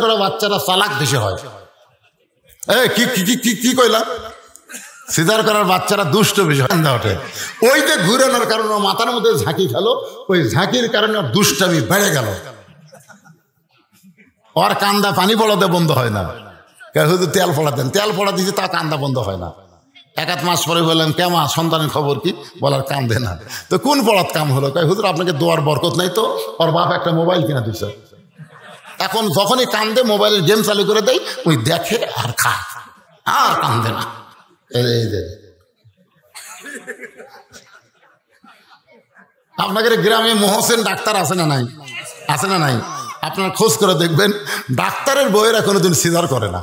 করা বাচ্চারা চালাক বেশি হয়। কি কি কি কি কইলা? সিজার করার বাচ্চারা দুষ্ট বেশি হয়। ওঠে ওই যে ঘুরানোর কারণে মাথার মধ্যে ঝাঁকি খেলো, ওই ঝাঁকির কারণে দুষ্টামি বেড়ে গেল। ওর কান্দা পানি পড়াতে বন্ধ হয় না। হুজুর তেল পড়া দেন, তেল পড়া দিয়েছে, তা কান্দা বন্ধ হয় না। 1 মাস পরে বললেন কেমন সন্তানের খবর কি? বলার কান্দে না। তো কোন পড়াত কাম হলো? হুজুর আপনাকে দোয়ার বরকত নাই তো। ওর বাপ একটা মোবাইল কিনা দিছে, এখন যখনই কান্দে মোবাইলের গেম চালু করে দেয়, ওই দেখে আর খায়, আর কান্দে না। আপনাদের গ্রামে মহসেন ডাক্তার আছে না নাই? আছে না নাই? আপনার খোঁজ করে দেখবেন, ডাক্তারের বউয়েরা কোনোদিন সিজার করে না।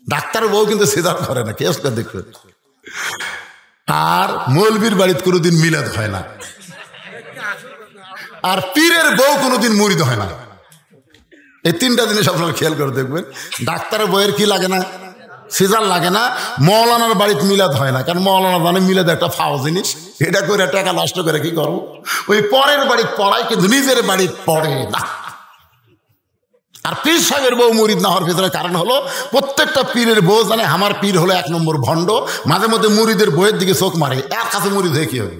ডাক্তারের বউ কিন্তু সিজার করে না, কেস করে দেখবেন। আর মৌলবীর বাড়িতে কোনোদিন মিলাদ হয় না, আর পীরের বউ কোনোদিন মুরিদ হয় না। এই 3টা জিনিস আপনারা খেয়াল করে দেখবেন। ডাক্তারের বউয়ের কি লাগে না? সিজার লাগে না। মৌলানার বাড়িতে মিলাদ হয় না, কারণ মৌলানা জানে মিলাদ একটা ফাও জিনিস, এটা করে টাকা নষ্ট করে কি করবো? ওই পরের বাড়িতে পড়ায়, কিন্তু নিজের বাড়িতে পড়ে না। আর পীর সাহেবের বউ মুরিদ না হওয়ার ভিতরে কারণ হলো, প্রত্যেকটা পীরের বউ জানে আমার পীর হলো 1 নম্বর ভণ্ড। মাঝে মধ্যে মুরিদের বইয়ের দিকে চোখ মারে, এর কাছে মুরিদ হয়ে কি হবে?